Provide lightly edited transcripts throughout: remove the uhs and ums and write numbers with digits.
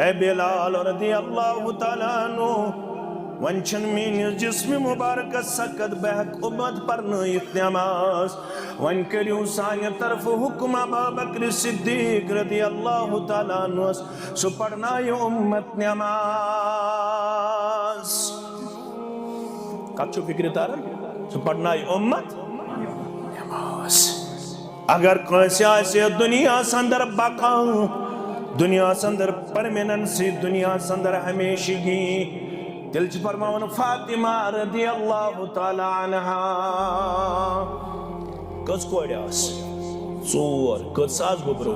اے بلال رضی اللہ تعالیٰ عنہ ونچن مینس جسم مبارک سکت بہک امت پرنائت نماز ون کریو سانی طرف حکم ابا بکر صدیق رضی اللہ تعالیٰ عنہ سو پڑھنائی امت نماز کچھو فکر تارا سو پڑھنائی امت نماز اگر کیسے آئے دنیا سندر بقا دنیا سندر پرمیننسی دنیا سندر ہمیشگی دلچ فرماون فاطمہ رضی اللہ تعالی عنہ کس کوڑی آس ژور کس آس گبرو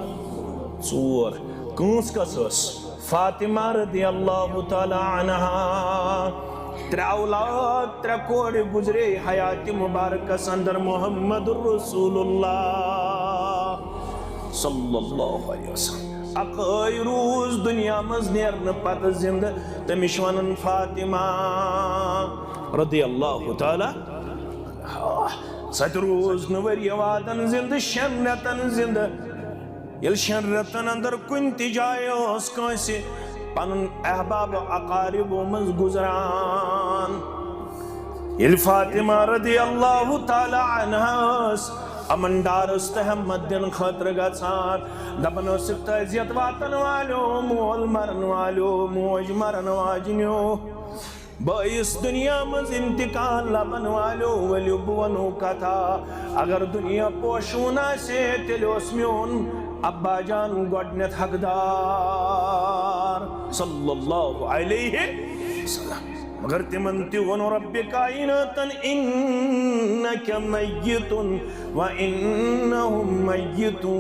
ژور کس کس آس فاطمہ رضی اللہ تعالی عنہ ترے اولاد ترے کوڑی گزرے حیات مبارکہ سندر محمد الرسول اللہ صلی اللہ علیہ وسلم اقائی روز دنیا مز نیرن پت زند تمشونن فاطمہ رضی اللہ تعالی ست روز نوری وادن زند شن رتن زند یل شن رتن اندر کن تجائے اس کانسی پنن احباب اقارب مز گزران یل فاطمہ رضی اللہ تعالی عنہ امن دارس تحمد دن خطر گھان دپن سکت عزیت واتن والو مول مرن والو موج مرن واجنیو بائیس دنیا مز انتقال لبن والو ولیو بونو کتا اگر دنیا پوشونا سے تلیوس میون ابا جان گوڑنت حقدار صلی اللہ علیہ وسلم مگر تمنتی ونو رب کائناتن انکا میتن و انہم میتون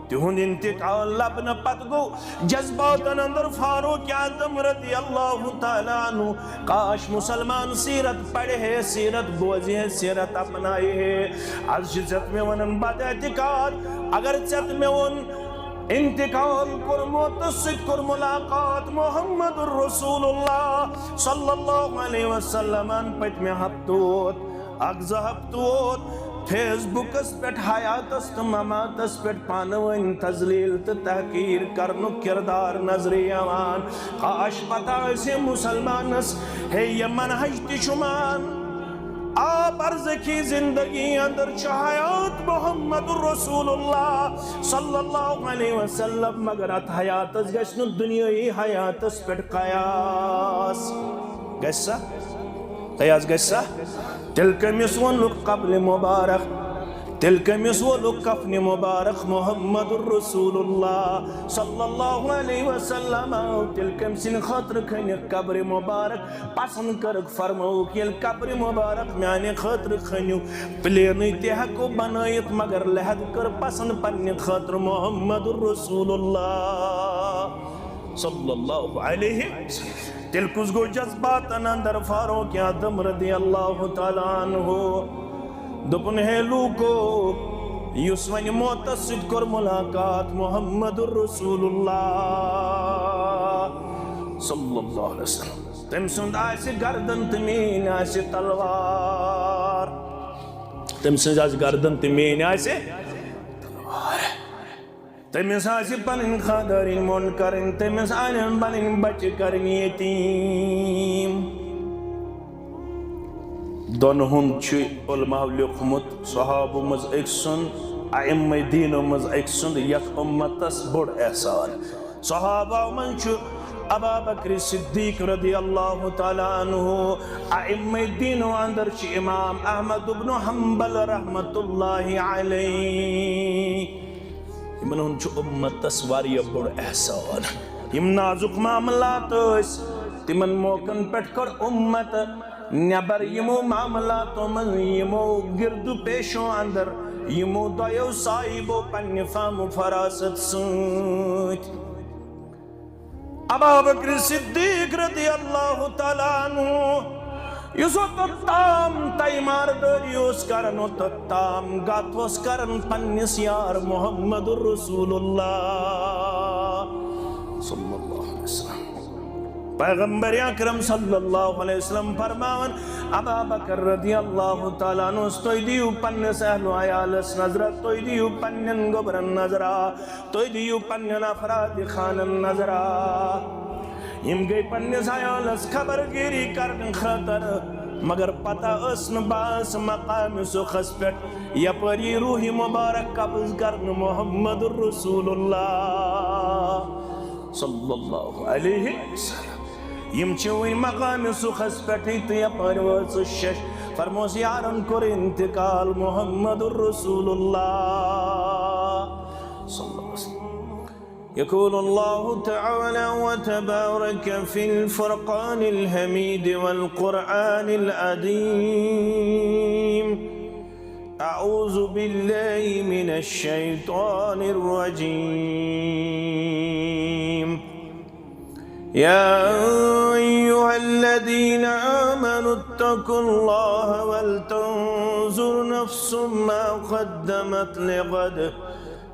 تہند انتقال لبن پت گو جذباتن اندر فاروق اعظم رضی اللہ تعالیٰ عنہ کاش مسلمان سیرت پڑھے ہے سیرت بوزی ہے سیرت اپنائی ہے از جزت میں ونن بد اعتقاد اگر چت میں ون انتقال کرموت ست کر ملاقات محمد الرسول اللہ صلی اللہ علیہ وسلم ان پت میں ہفتوت اگزہ ہفتوت فیس بک اس پیٹ حیات است ممات اس پیٹ پانوین تزلیل تحقیر کرنو کردار نظری آوان خواش پتا اسے مسلمان اس ہے یہ منحج تشمان آپ عرض کی زندگی اندر چاہیات محمد الرسول اللہ صلی اللہ علیہ وسلم مگر ات حیات اس گشن دنیای حیات اس پر قیاس گشسا قیاس گشسا تلک مسون لک قبل مبارک تلک مسون لک کفن مبارک محمد الرسول اللہ صلی اللہ علیہ وسلم تلک مسن خطر کھنی قبر مبارک پسند کرک فرمو کیل قبر مبارک میانی خطر کھنیو پلینی تیحکو بنایت مگر لحد کر پسند پنی خطر محمد الرسول اللہ صلی اللہ علیہ وسلم تلکس گو جذبات اندر فاروق اعظم رضی اللہ تعالیٰ عنہ دپن ہے لوکو یسوانی موتصد کر ملاقات محمد الرسول اللہ صلی اللہ علیہ وسلم تم سند آئیسی گردن تمین آئیسی تلوار تم سند آئیسی گردن تمین آئیسی تلوار تم سند آئیسی پنن خادرین منکرین تم سند آئیسی پنن بچ کرن یتیم دونہن چھ علماء لکھمت صحابہ مز ایک سند ائمہ دین مز ایک سند یک امتس بڑ احسان صحابہ من چھ ابا بکر صدیق رضی اللہ تعالیٰ عنہ ائمہ دین اندر چھ امام احمد بن حنبل رحمت اللہ علیہ منہن چھ امتس واری بڑ احسان یم نازک معاملات اس تمن موقن پٹ کر امت نبر یمو معاملاتو من یمو گرد پیشو اندر یمو دویو صاحبو پنی فام فراست سوچ ابا بکر صدیق رضی اللہ تعالیٰ عنہ یسو تتام تیمار دریوس کرنو تتام گاتوس کرن پنیس یار محمد الرسول اللہ صلی اللہ علیہ وسلم پیغمبر اکرم صلی اللہ علیہ وسلم فرماون ابا بکر رضی اللہ تعالیٰ عنہ توی دیو پنس اہل و عیالس نظرہ توی دیو پنن گبرن نظرہ توی دیو پنن افراد خانن نظرہ یم گئی پنس عیالس خبر گیری کرن خطر مگر پتہ اسن باس مقام سخس پیٹ یپری روح مبارک قبض کرن محمد الرسول اللہ صلی اللہ علیہ وسلم یم چوین مقام سخس پیٹی تیا پروز شش فرموس یارن کر انتقال محمد الرسول اللہ صلی اللہ علیہ وسلم يقول الله تعالى وتبارك في الفرقان الحميد والقرآن العظيم أعوذ بالله من الشيطان الرجيم يا أيها الذين آمنوا اتقوا الله ولتنظر نفس ما قدمت لغد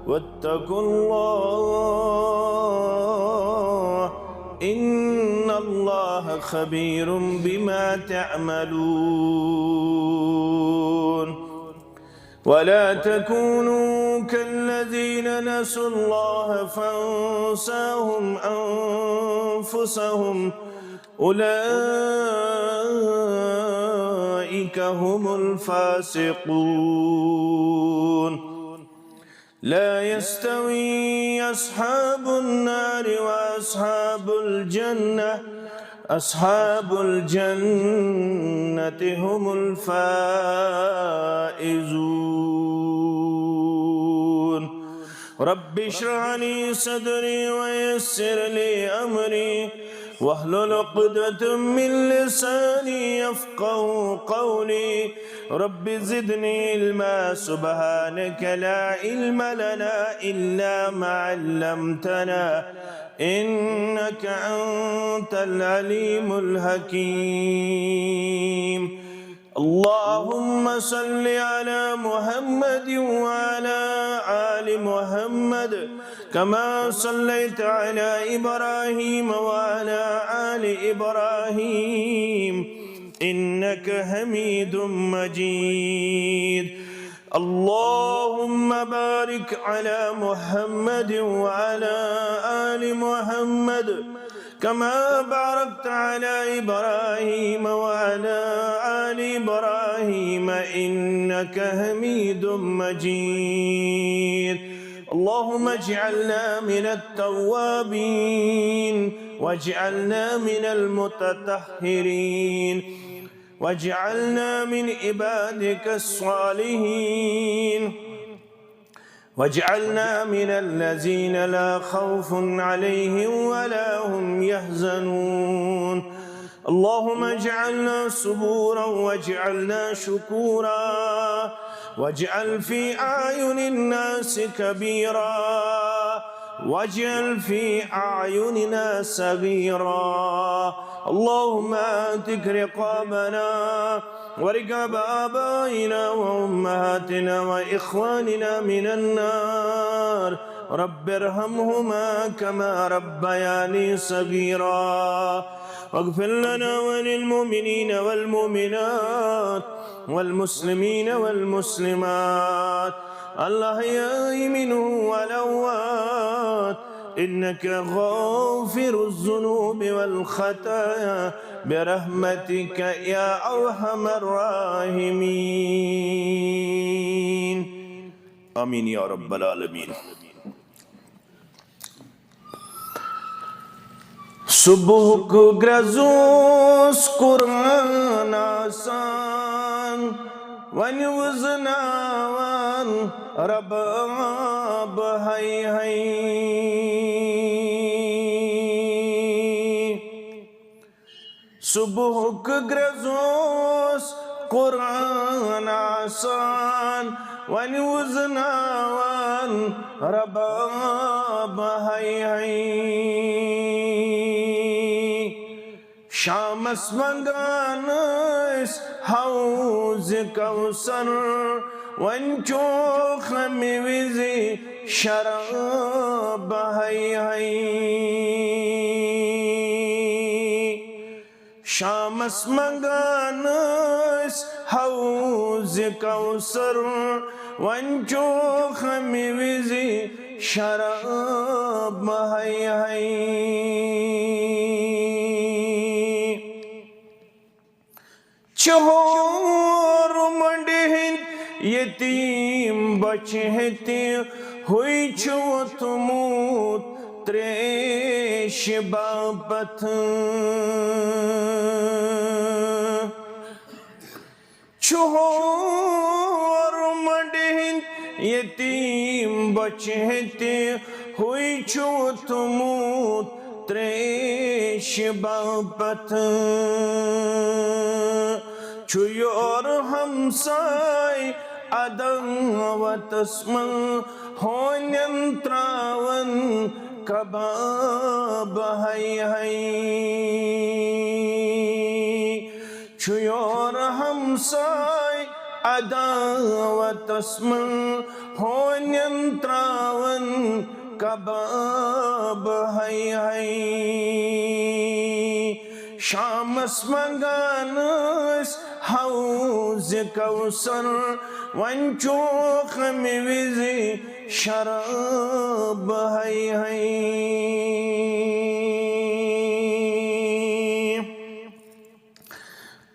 واتقوا الله إن الله خبير بما تعملون ولا تكونوا كالذين نسوا الله فانساهم أنفسهم أولئك هم الفاسقون لا يستوي أصحاب النار وأصحاب الجنة أصحاب الجنة هم الفائزون رب اشرح لي صدري ويسر لي أمري واحلل عقدة من لساني يفقهوا قولي رب زدني علما سبحانك لا علم لنا إلا ما علمتنا إنك أنت العليم الحكيم اللهم صل على محمد وعلى آل محمد كما صليت على إبراهيم وعلى آل إبراهيم إنك حميد مجيد اللهم بارك على محمد وعلى آل محمد كما باركت على إبراهيم وعلى آل إبراهيم إنك حميد مجيد اللهم اجعلنا من التوابين واجعلنا من المتطهرين واجعلنا من عبادك الصالحين واجعلنا من الذين لا خوف عليهم ولا هم يحزنون اللهم اجعلنا صبورا واجعلنا شكورا واجعل في أعين الناس كبيرا واجعل في أعيننا صغيرا اللهم آتك رقابنا ورقاب آبائنا وأمهاتنا وإخواننا من النار رب ارحمهما كما ربياني صغيرا واغفر لنا وللمؤمنين والمؤمنات والمسلمين والمسلمات الأحياء منهم والأموات إنك غافر الذنوب والخطايا برحمتك يا أرحم الراحمين آمين يا رب العالمين صبح کو گرزوس قرآن آسان ون وزناوان رباب ہائی ہائی صبح کو گرزوس قرآن آسان ون وزناوان رباب ہائی ہائی شامس منگانس حوض کوثر ونچو خمی وزی شراب ہائی ہائی شامس منگان حوض کوثر ونچو خمی وزی شراب مہی چہور منڈہن یتیم بچہتی ہوئی چھو تموت تریش باپت چہور منڈہن یتیم بچہتی ہوئی چھو تموت تریش باپت چھویور ہمسائی عداوت اسمن ہونین تراون کباب چھویور ہمسائی عداوت اسمن ہونین تراون کباب شامس منگانس حوض کوثر ونچو خمی وزی شراب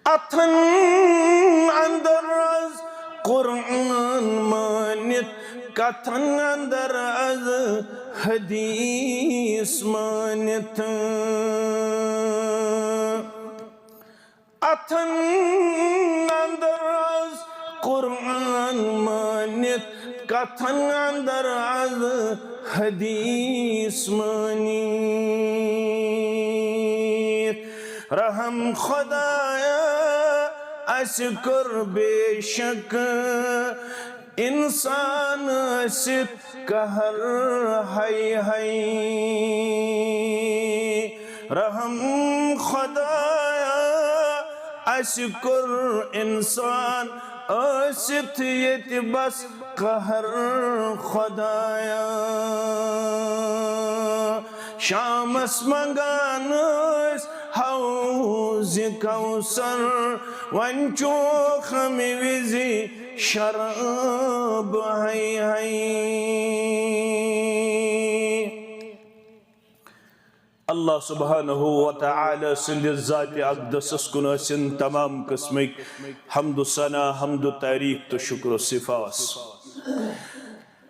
اتھن اندر از قرآن مانت کتھن اندر از حدیث مانت اتھن اندر از قرآن مانت کتھن اندر از حدیث مانت رحم خدایا اسکر بے شک انسان ست کہر رحم خدایا اسکر انسان ست یت بس قہر خدایا شامس منگانس حوض کوثر ونچو خمی وزی شراب اللہ سبحانہ وتعالی سند ذات اقدس اسکن اسن تمام قسمک حمد و ثنا حمد و تعریف تو شکر و صفاس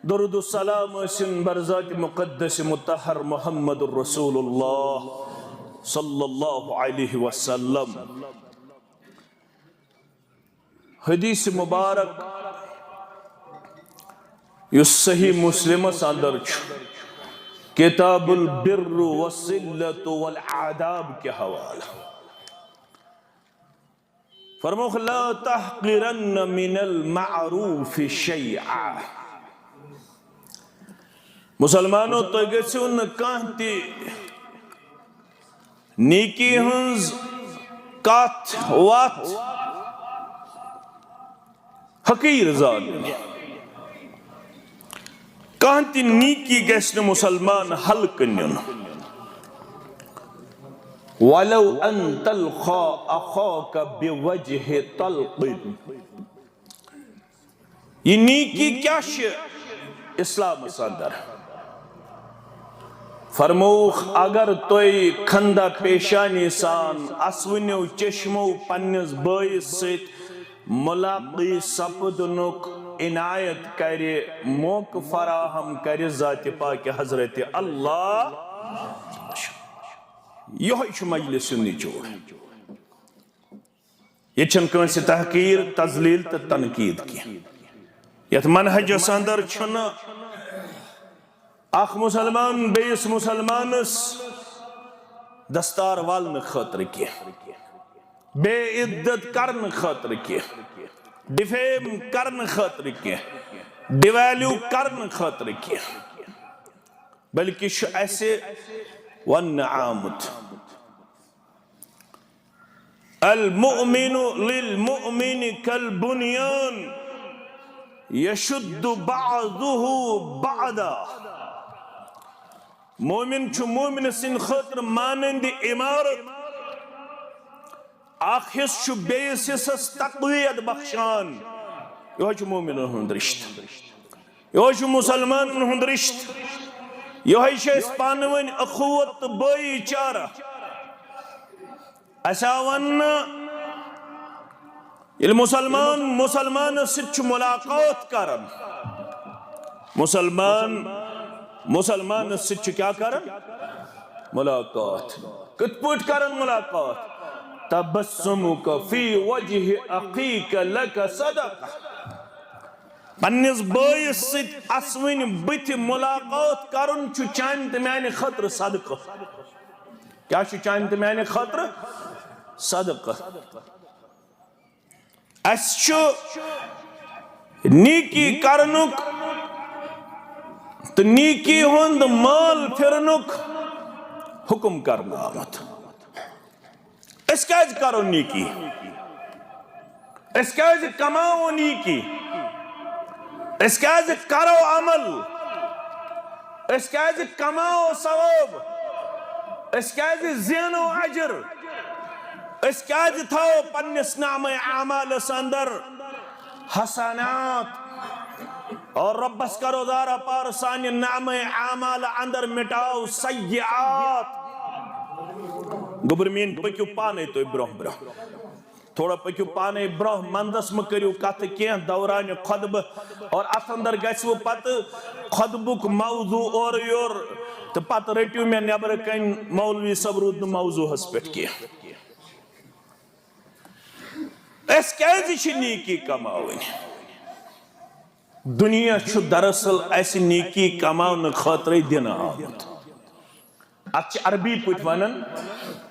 درود و سلام اسن برذات مقدس مطہر محمد الرسول اللہ صلی اللہ علیہ وسلم حدیث مبارک یس صحیح مسلم اندر کتاب البر والصلة والعاداب کے حوالہ فرموخ لا تحقرن من المعروف شیعہ مسلمانوں تو گسون کانتی نیکی ہنز کات وات حقیر ظالم کانتی نیکی گسن مسلمان حل کنن وَلَوْ أَن تَلْخَا أَخَاكَ بِوَجْهِ طَلْقٍ یہ نیکی کیا اسلام سندر فرموخ اگر توی کھندہ پیشانی سان اسونیو چشمو پنیز بائیس سیت ملاقی سپدنک عنایت کرے موقع فراہم کرے ذات پاک حضرت اللہ یہ مجلس نچوڑ یہ چھن کنسی تحقیر تذلیل تا تنقید کی یہ منہج اندر چھن اخ مسلمان بیس مسلمانس دستار والن خطر کی بے عدت کرن خطر کی ڈیفیم کرن خطر کی ڈیویلیو کرن خطر کی بلکہ ایسے والنعامت المؤمن للمؤمن كالبنيان يشد بعضه بعضا مومن چھو مومن سن خطر مانند عمارت اخ حصہ بیس حصس تقویت بخشان یہ مومنن ہند رشتہ یہ مسلمان ہند رشتہ یہ پانون اخوت تو بھائی چارہ اسا ون یل مسلمان ست ملاقات کرن مسلمان ست کیا کرن ملاقات کت پٹ کرن ملاقات تبسمک فی وجہ اخیک لک صدقہ پنس بائیس ست اسوین بت ملاقات کرن چھ چان تو میانہ خطر صدقہ کیا چھ چان تو میانہ خطر صدقہ اس چھ نیکی کرنک تو نیکی ہند مال پھرنک حکم کرنا آمد اس کیج کرو نیکی اس کیج کماؤ نیکی اس کیج کرو عمل اس کیج کماؤ ثواب اس کیج زینو عجر اس کیج تھاو پنس نام اعمال اندر حسنات اور ربس کرو دارا پار سانی نام اعمال اندر مٹاؤ سیئات گبرمین پکیو پانے تو برہ تھوڑا پکیو پانے برہ مندس مکریو کت کین دوران خطب اور ات اندر گسو پت خطبک موضوع اور یور تو پت رٹیو میں نبر کن مولوی صاحب رود موضوع ہس پٹ کیا اس کیازی چھ نیکی کماؤن دنیا چھ دراصل ایسی نیکی کماؤن خاطر دن آمد اچھ عربی پٹ ونن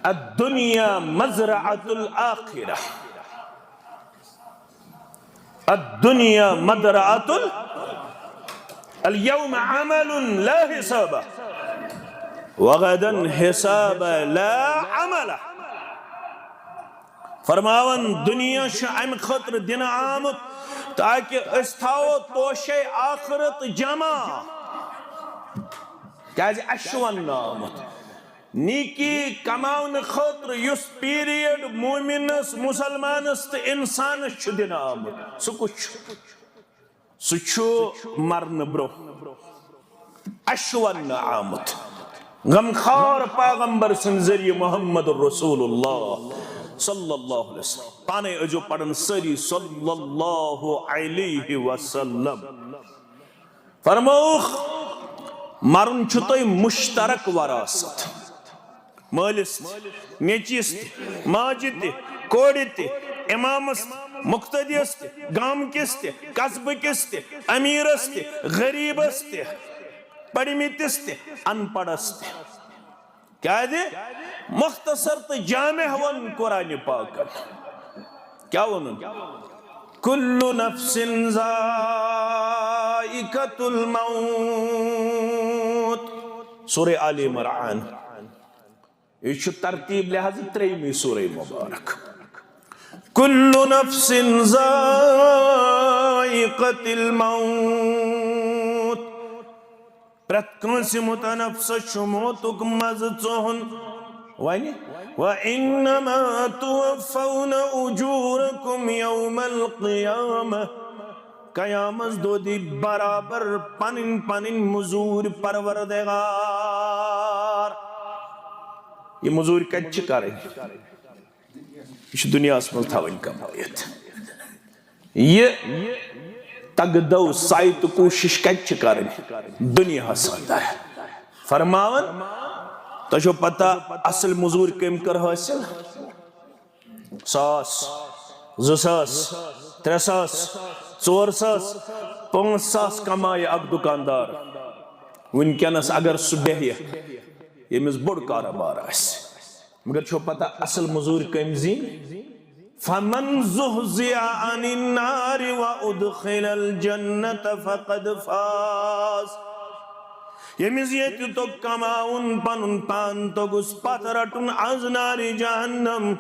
الدنیا مزرعۃ الآخرہ الدنیا مزرعۃ اليوم عمل لا حساب وغدا حساب لا عمل فرماون دنیا ام خطر دن آمد تاکہ استھاؤ توشے آخرت جمع کیازِ اشون آمد نیکی کماؤن خطر یس پیریڈ مومنس مسلمانس تو انسانس چھ دن آمد سچو مرن برو اشون آمد غمخار پیغمبر سن ذریعہ محمد رسول اللہ صلی اللہ علیہ وسلم پانے اجو پڑھن سری صلی اللہ علیہ وسلم فرموخ مرن چھتوئی مشترک وراثت مالس نیچیس ماجد کوڑت امامس مقتدیس گام کس قصب کس امیرس غریبس پڑھمیتس ان پڑھس کیا دے مختصر تو جامع ون قرآن پاک کیا ونن کل نفس ذائقۃ الموت سورہ آل عمران یہ چھو ترتیب لحاظ تریمی سورہ مبارک کل نفس ذائقۃ الموت پرت کنسی متنفس شموتک مزچون وَإِنَّمَا تُوَفَّوْنَ أُجُورَكُمْ يَوْمَ الْقِيَامَةِ قیامت دو دی برابر پنن مزور پروردگار یہ مزور کچھ کریں یہ دنیا اسمال تھاوین کمائیت یہ تگدو سائت کوشش کچھ کریں دنیا حسادہ ہے فرماون تو جو پتا اصل مزور کم کر حاصل 100 200 300 400 500 کمائے اک دکاندار ونکینس اگر صبح یمس بڑ کاروبار آس مگر چھو پتا اصل مزور کم زین فمن زحزح عن النار وادخل الجنة فقد فاز یمس یہ تو کماؤن پنن پان تو گس پترٹن از ناری جہنم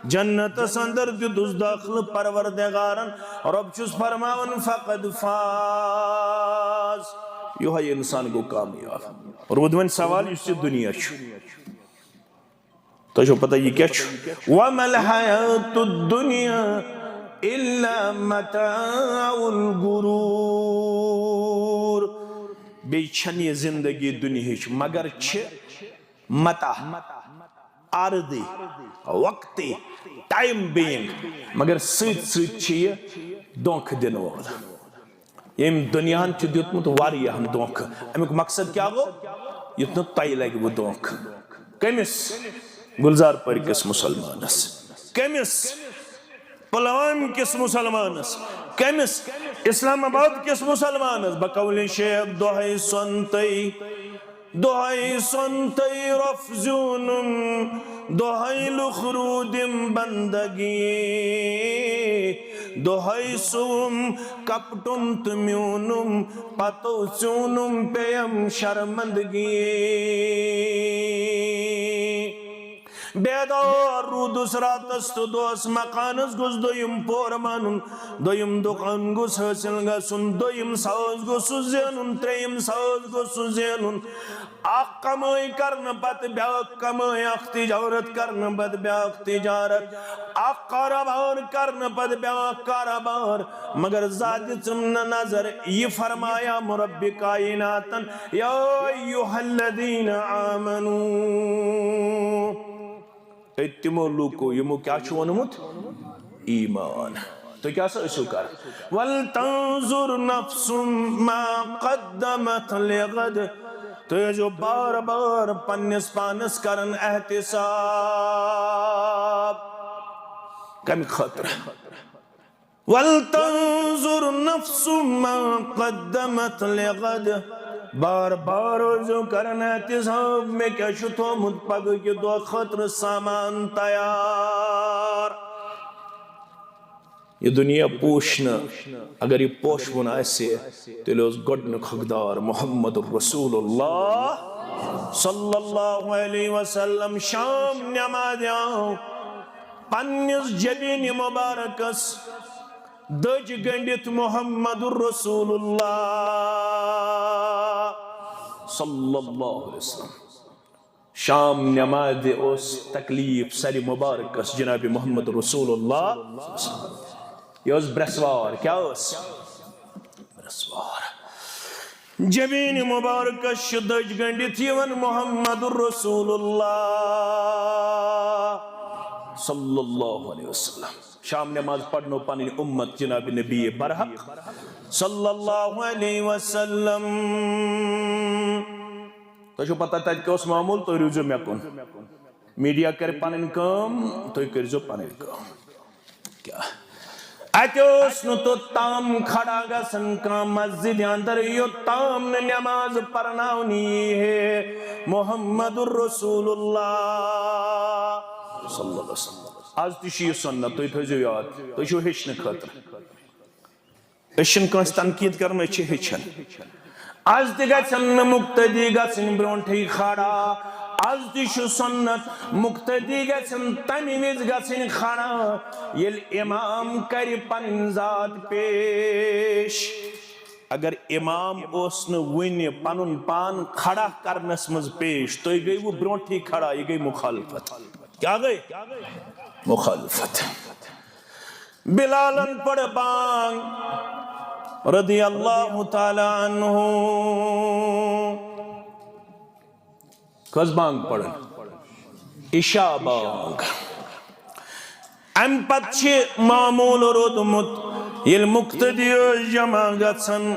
جنت سندر دس داخل پروردگارن رب چس فرماون فقد فاز یہ ہے انسان کو کامیاب اور وہ دوین سوال اس سے دنیا چھو تو جو پتہ یہ کیا چھو وَمَا الْحَيَاةُ الدُّنْيَا إِلَّا مَتَاعُ الْغُرُورِ بے چھن یہ زندگی دنیا چھ مگر چھ متع عارضی وقتی ٹائم بینگ مگر سیت سیت چھ یہ دونکھ دن وول یم دنیا ہن چھ دیتمت واریہ ہم دونکھ امیک مقصد کیا گو یتنو تائی لگی وہ دونکھ کمیس گلزار پری کس مسلمانس کمیس پلوام کس مسلمانس کمیس اسلام آباد کس مسلمانس بقول شیخ دعائی سنتی رفزونم دعائی لخرودم بندگی دعائی سوم کپٹم تمیونم پتو سونم پیم شرمندگی بیدار رو دوسرا تست دوس مقانس گس دویم پورمانن دویم دقان گس حاصل گسن دویم ساز گس زینن تریم ساز گس زینن اخ کمائی کرن پت بیاک کمائی اخ تجارت کرن پت بیاک تجارت اخ کاروبار کرن پت بیاک کاروبار مگر ذات چمن نظر یہ فرمایا مربی کائناتن یا ایوہ الذین آمنون اتمو لوکو یمو کیا چھو ونمت ایمان تو کیا سا اسو کر وَلْتَنظُرْ نَفْسٌ مَا قَدَّمَتْ لِغَدْ تو یہ جو بار بار پنس پانس کرن احتساب کمی خطر وَلْتَنظُرْ نَفْسٌ مَا قَدَّمَتْ لِغَدْ بار بار جو کرن احتساب میں کیا شتو مدپگ کی دو خطر سامان تیار یہ دنیا پوشنا اگر یہ پوش بنا ایسے تیلے اس گڑنک حقدار محمد رسول اللہ صلی اللہ علیہ وسلم شام نماز آؤ پنیس جبین مبارکس دج گنڈت محمد رسول اللہ صلی اللہ علیہ وسلم شام نماز اس تکلیف سری مبارکس جناب محمد رسول اللہ یہ اس برسوار کیا اس برسوار جبین مبارکس دج گنڈت یون محمد رسول اللہ صلی اللہ علیہ وسلم شام نماز پڑھنو پانی امت جناب نبی برحق صلی اللہ علیہ وسلم تو جو پتہ تھا کہ اس معمول تو ریوزو میں کن میڈیا کر پانن کام تو کرزو پانن کام کیا ایتوس نو تو تام کھڑا گا سن کام مسجد اندر یو تام نے نماز پڑھناونی ہے محمد الرسول اللہ صلی اللہ علیہ وسلم آج تیشی سننا تو تھو جو یاد تو جو ہچن خطر اشن کنس تنقید کرنا چھ ہچن آج تیگا چن مقتدی گا سن برونٹھی کھڑا آج تیشو سنت مقتدی گا سن تمیمیز گا سن کھڑا یل امام کری پن ذات پیش اگر امام اسن ونی پنن پان کھڑا کرنس مز پیش تو یہ گئی وہ برونٹھی کھڑا یہ گئی مخالفت کیا گئی مخالفت بلالن پڑھ بانگ رضی اللہ تعالی عنہ کس بانگ پڑھن عشاء بانگ ام پتش معمول رودمت یل مقتدی جمع گژھن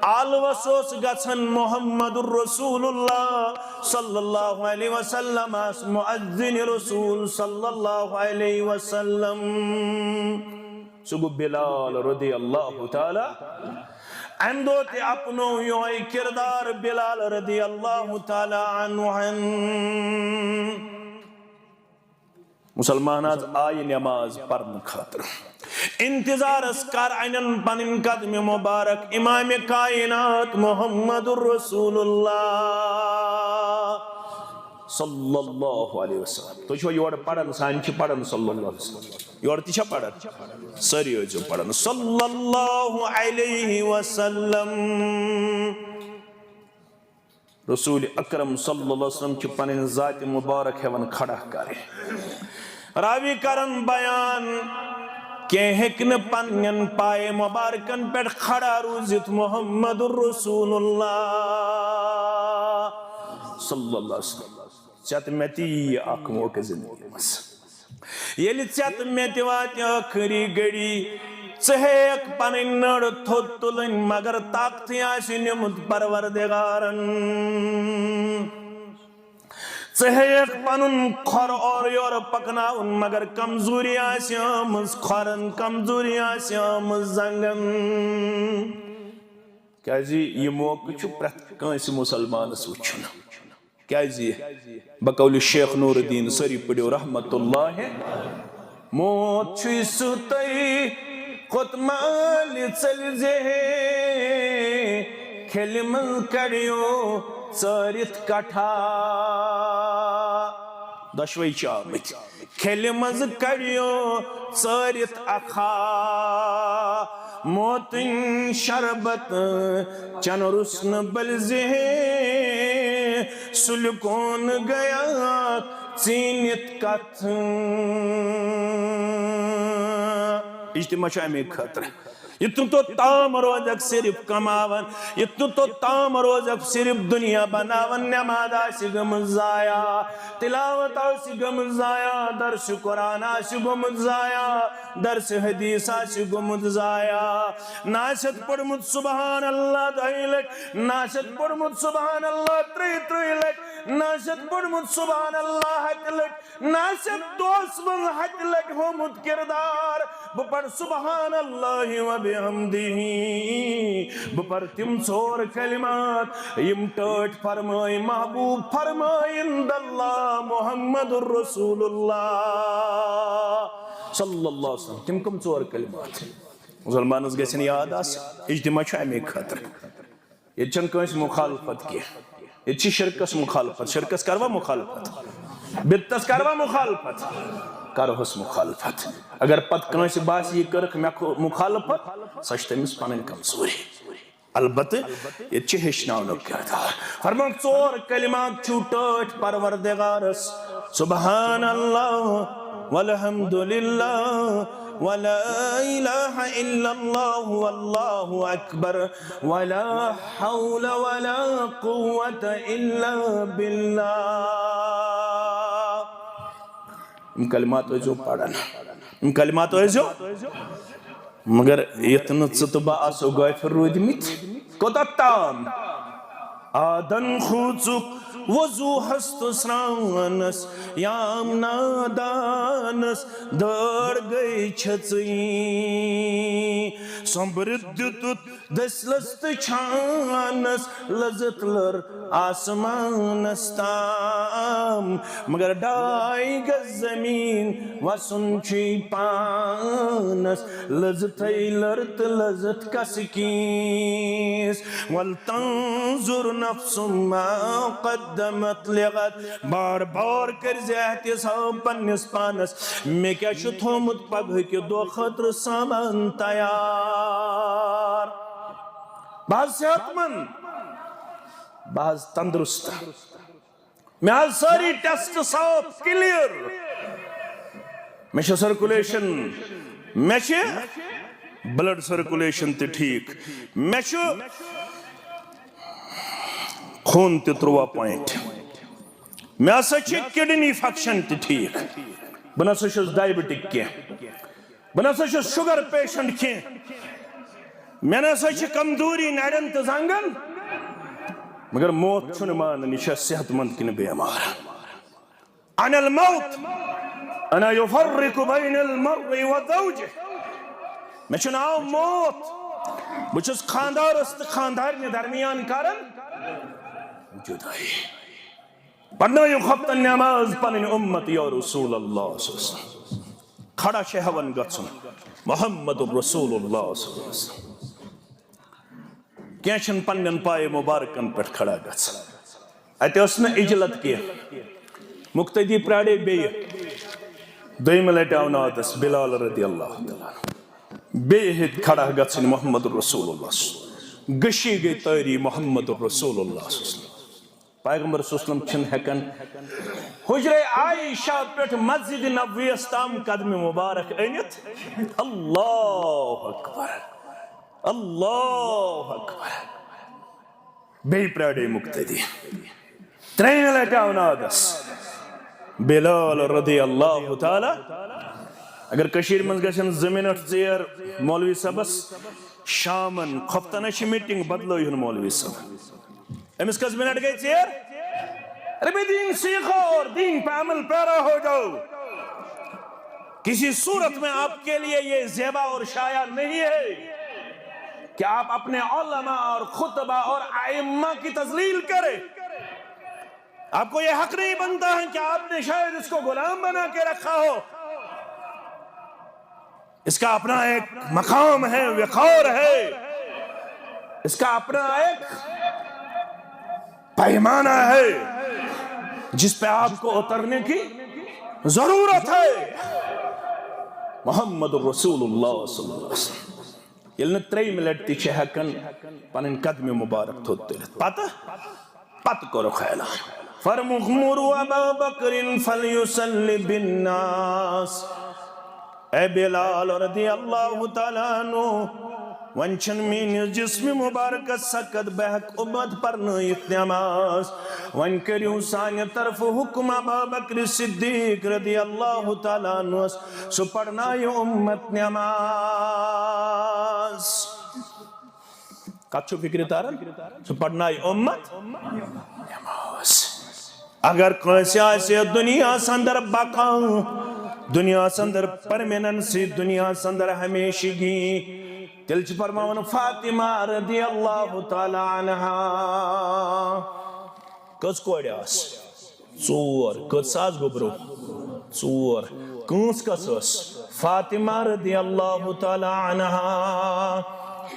آلوسوس گژھن محمد الرسول اللہ صلی اللہ علیہ وسلم مؤذن رسول صلی اللہ علیہ وسلم سگو بلال رضی اللہ تعالی اندوتے اپنو یوئی کردار بلال رضی اللہ تعالی عنہ مسلمانات آئی نماز پڑھن خاطر انتظار اسکار اینن پنن قدم مبارک امام کائنات محمد الرسول اللہ صلی اللہ علیہ وسلم تو چھو یور پڑھن سانچ پڑھن صلی اللہ علیہ وسلم یور تیچھا پڑھن سری جو پڑھن صلی اللہ علیہ وسلم رسول اکرم صلی اللہ علیہ وسلم کی پنن ذات مبارک ہیون کھڑا کرے راوی کرن بیان کہ ہکن پنن پائے مبارکن پر کھڑا روزت محمد الرسول اللہ صلی اللہ علیہ وسلم چت میتی اک موقع زندگی مس یلی چت میتی وات آخری گڑی ژہیک پنن نڑ تھوٚد تُلٕنۍ مگر طاقتٕے آسہِ نیوٗمُت پروردگارن ژہیک پنن کھۄر اور یور پکناوُن مگر کمزوری آسہِ آمٕژ کھۄرن کمزوری آسہِ آمٕژ زنگن کیازِ یہِ موقعہٕ چھُ پرٛٮ۪تھ کٲنٛسہِ مُسلمانس وٕچھُن کیازِ بقول شیخ نور الدین سٲری پٔرِو رحمت اللہ موت چھُے سُہ تۄہہِ خود مال چل زے کھیل من کڑیو ژٲرِتھ کٹھا دۄشوے چھِ آمٕتۍ کھیل منٛز کڑیو ژٲرِتھ اکھا موتٕنۍ شربت چن رُس نہٕ بلہِ زے سُلہِ کون گیا ژیٖنِتھ کتھ اجتماع چھُ اَمے خٲطرٕ یُتھ تو تام روزک صرف کماون یُتھ تو تام روزک صرف دنیا بناون نماز آسہِ گٔمٕژ ضایع تلاوت آسہِ گٔمٕژ ضایع درس قرآن آسہِ گوٚمُت ضایع درس حدیث آسہِ گوٚمُت ضایع نہ آسٮ۪تھ پوٚرمُت سبحان اللہ 2 لٹہِ نہ آسٮ۪تھ پوٚرمُت سبحان اللہ 3 لٹہِ نہ آسٮ۪تھ پوٚرمُت سبحان اللہ 7 لٹہِ نہ آسٮ۪تھ دۄہس منٛز 7 لٹہِ ہومُت کردار بہٕ پرٕ سبحان اللہ وبحمدہ بہٕ پرٕ تِم 4 کلمات یم ٹٲٹھۍ فرمٲے محبوب فرمٲے عند اللہ محمد الرسول اللہ صلی اللہ علیہ وسلم تِم کم 4 کلمات مسلمانس گژھن یاد آسٕنۍ اجتماع چھُ اَمے خٲطرٕ ییٚتہِ چھنہٕ کٲنٛسہِ مُخالفت کینٛہہ ییٚتہِ چھِ شرکس مُخالفت شرکس کروا مُخالفت بدتس کروا مُخالفت کرہوس مُخالفت اگر پتہٕ کٲنٛسہِ باسہِ یہِ کٔرٕکھ مےٚ مُخالفت سۄ چھِ تٔمِس پنٕنۍ کمزوری البتہ ییٚتہِ چھِ ہیٚچھناونُک کردار فرمووُکھ 4 کلمات چھُو ٹٲٹھۍ پروردگارس سبحان اللہ والحمد للہ ولا الہ الا اللہ واللہ اکبر ولا حول ولا قوة الا باللہ کلمات ٲسۍزیو پران کلمات ٲسۍزیو مگر یتھ نہٕ ژٕ تہٕ بہٕ آسو غٲفِل روٗدمٕتۍ کوتاہ تام آدن کھوٗژُکھ وضوٗہس تہٕ سرٛانس یام نادانس دٲر گٔے چھژٕے سوٚمبرِتھ دِتُتھ دٔسلس تہٕ چھانس لٔزِتھ لٔر آسمانس تام مگر 2 گز زمیٖن وسُن چھُے پانس لٔزِتھے لٔر تہٕ لٔزِتھ کسہٕ کینٛس ول تنظر نفس ما قدمت لغد بار بار کٔرزِ احتساب پننِس پانس مےٚ کیٛاہ چھُ تھوٚومُت پگہٕکہِ دۄہ خٲطرٕ سامان تیار بہٕ حظ صحت مند بہٕ حظ تندرست مےٚ حظ سٲری ٹیسٹ صاف کلیر مےٚ چھِ سرکولیشن مےٚ چھِ بلڈ سرکولیشن تہِ ٹھیٖک مےٚ چھُ خوٗن تہِ 13 پوینٹ مےٚ ہسا چھِ کڈنی فنکشن تہِ ٹھیٖک بہٕ نسا چھُس ڈایبٹک کینٛہہ بہٕ نسا چھُس شُگر پیشنٹ کینٛہہ مےٚ نسا چھِ کمزوری نرٮ۪ن تہٕ زنگن مگر موت چھُنہٕ مانان یہِ چھا صحت مند کِنہٕ بٮ۪مار انا الموت انا یفرق بین المرء وزوجہ مےٚ چھُ ناو موت بہٕ چھُس خاندارس تہٕ خاندارنہِ درمیان کران جدائی پڑھنٲیِو ہفتن نماز پنٕنۍ اُمت یا رسول اللہ صلی اللہ علیہ وسلم کھڑا چھِ ہٮ۪وان گژھُن محمد رسول اللہ صلی اللہ علیہ وسلم کینٛہہ چھِنہٕ پننٮ۪ن پایہِ مُبارکن پٮ۪ٹھ کھڑا گژھان اتہِ ٲس نہٕ اجلت کینٛہہ مُقتدی پرٛاڑے بیٚیہِ 2مہِ لٹہِ آو نادس بلال رضی اللہ تعالیٰ بیٚیہِ ہیٚتۍ کھڑا گژھٕنۍ محمد رسول اللہ گٔشی گٔے تٲری محمد رسول اللہ صلی اللہ علیہ وسلم پیغمبر صلی اللہ علیہ وسلم چھن ہیکن حجر عائشہ پیٹھ مسجد نبوی استام قدم مبارک اینت اللہ اکبر اللہ اکبر بے پراڑے مقتدی ترین لٹاؤن آدس بلال رضی اللہ تعالی اگر کشیر منز گشن زمینٹ زیر مولوی صاحبس شامن خفتنہ چھ میٹنگ بدلو یہن مولوی صاحب امس کس منٹ گئی زیر ربی دین سیکھو اور دین پہ عمل پیرا ہو جاؤ کسی صورت میں آپ کے لیے یہ زیبا اور شایع نہیں ہے کہ آپ اپنے علماء اور خطبہ اور ائمہ کی تذلیل کریں آپ کو یہ حق نہیں بنتا ہے کہ آپ نے شاید اس کو غلام بنا کے رکھا ہو اس کا اپنا ایک مقام ہے وقار ہے اس کا اپنا ایک پیمانہ ہے جس پہ آپ کو اترنے کی ضرورت ہے محمد رسول اللہ صلی اللہ علیہ وسلم یلن 3 منٹ تی چھے ہکن پنن قدم مبارک تھوتے پت کرو خیلان فرمخ مرو ابا بکر فلیسل بالناس اے بلال رضی اللہ تعالیٰ عنہ ونچن مین جسم مبارک سکت بہک امت پرنیت نماز ون کریو سانی طرف حکم ابا بکر صدیق رضی اللہ تعالیٰ عنہ سو پڑھنائی امت نماز کچھو فکر تارن سو پڑھنائی امت نماز اگر کسی آئیسی دنیا سندر بقا دنیا سندر پرمیننسی دنیا سندر ہمیشگی تلچ فرماون فاطمہ رضی اللہ تعالی عنہ کس کوڑی آس ژور کس آس گبرو ژور کس کس آس فاطمہ رضی اللہ تعالی عنہ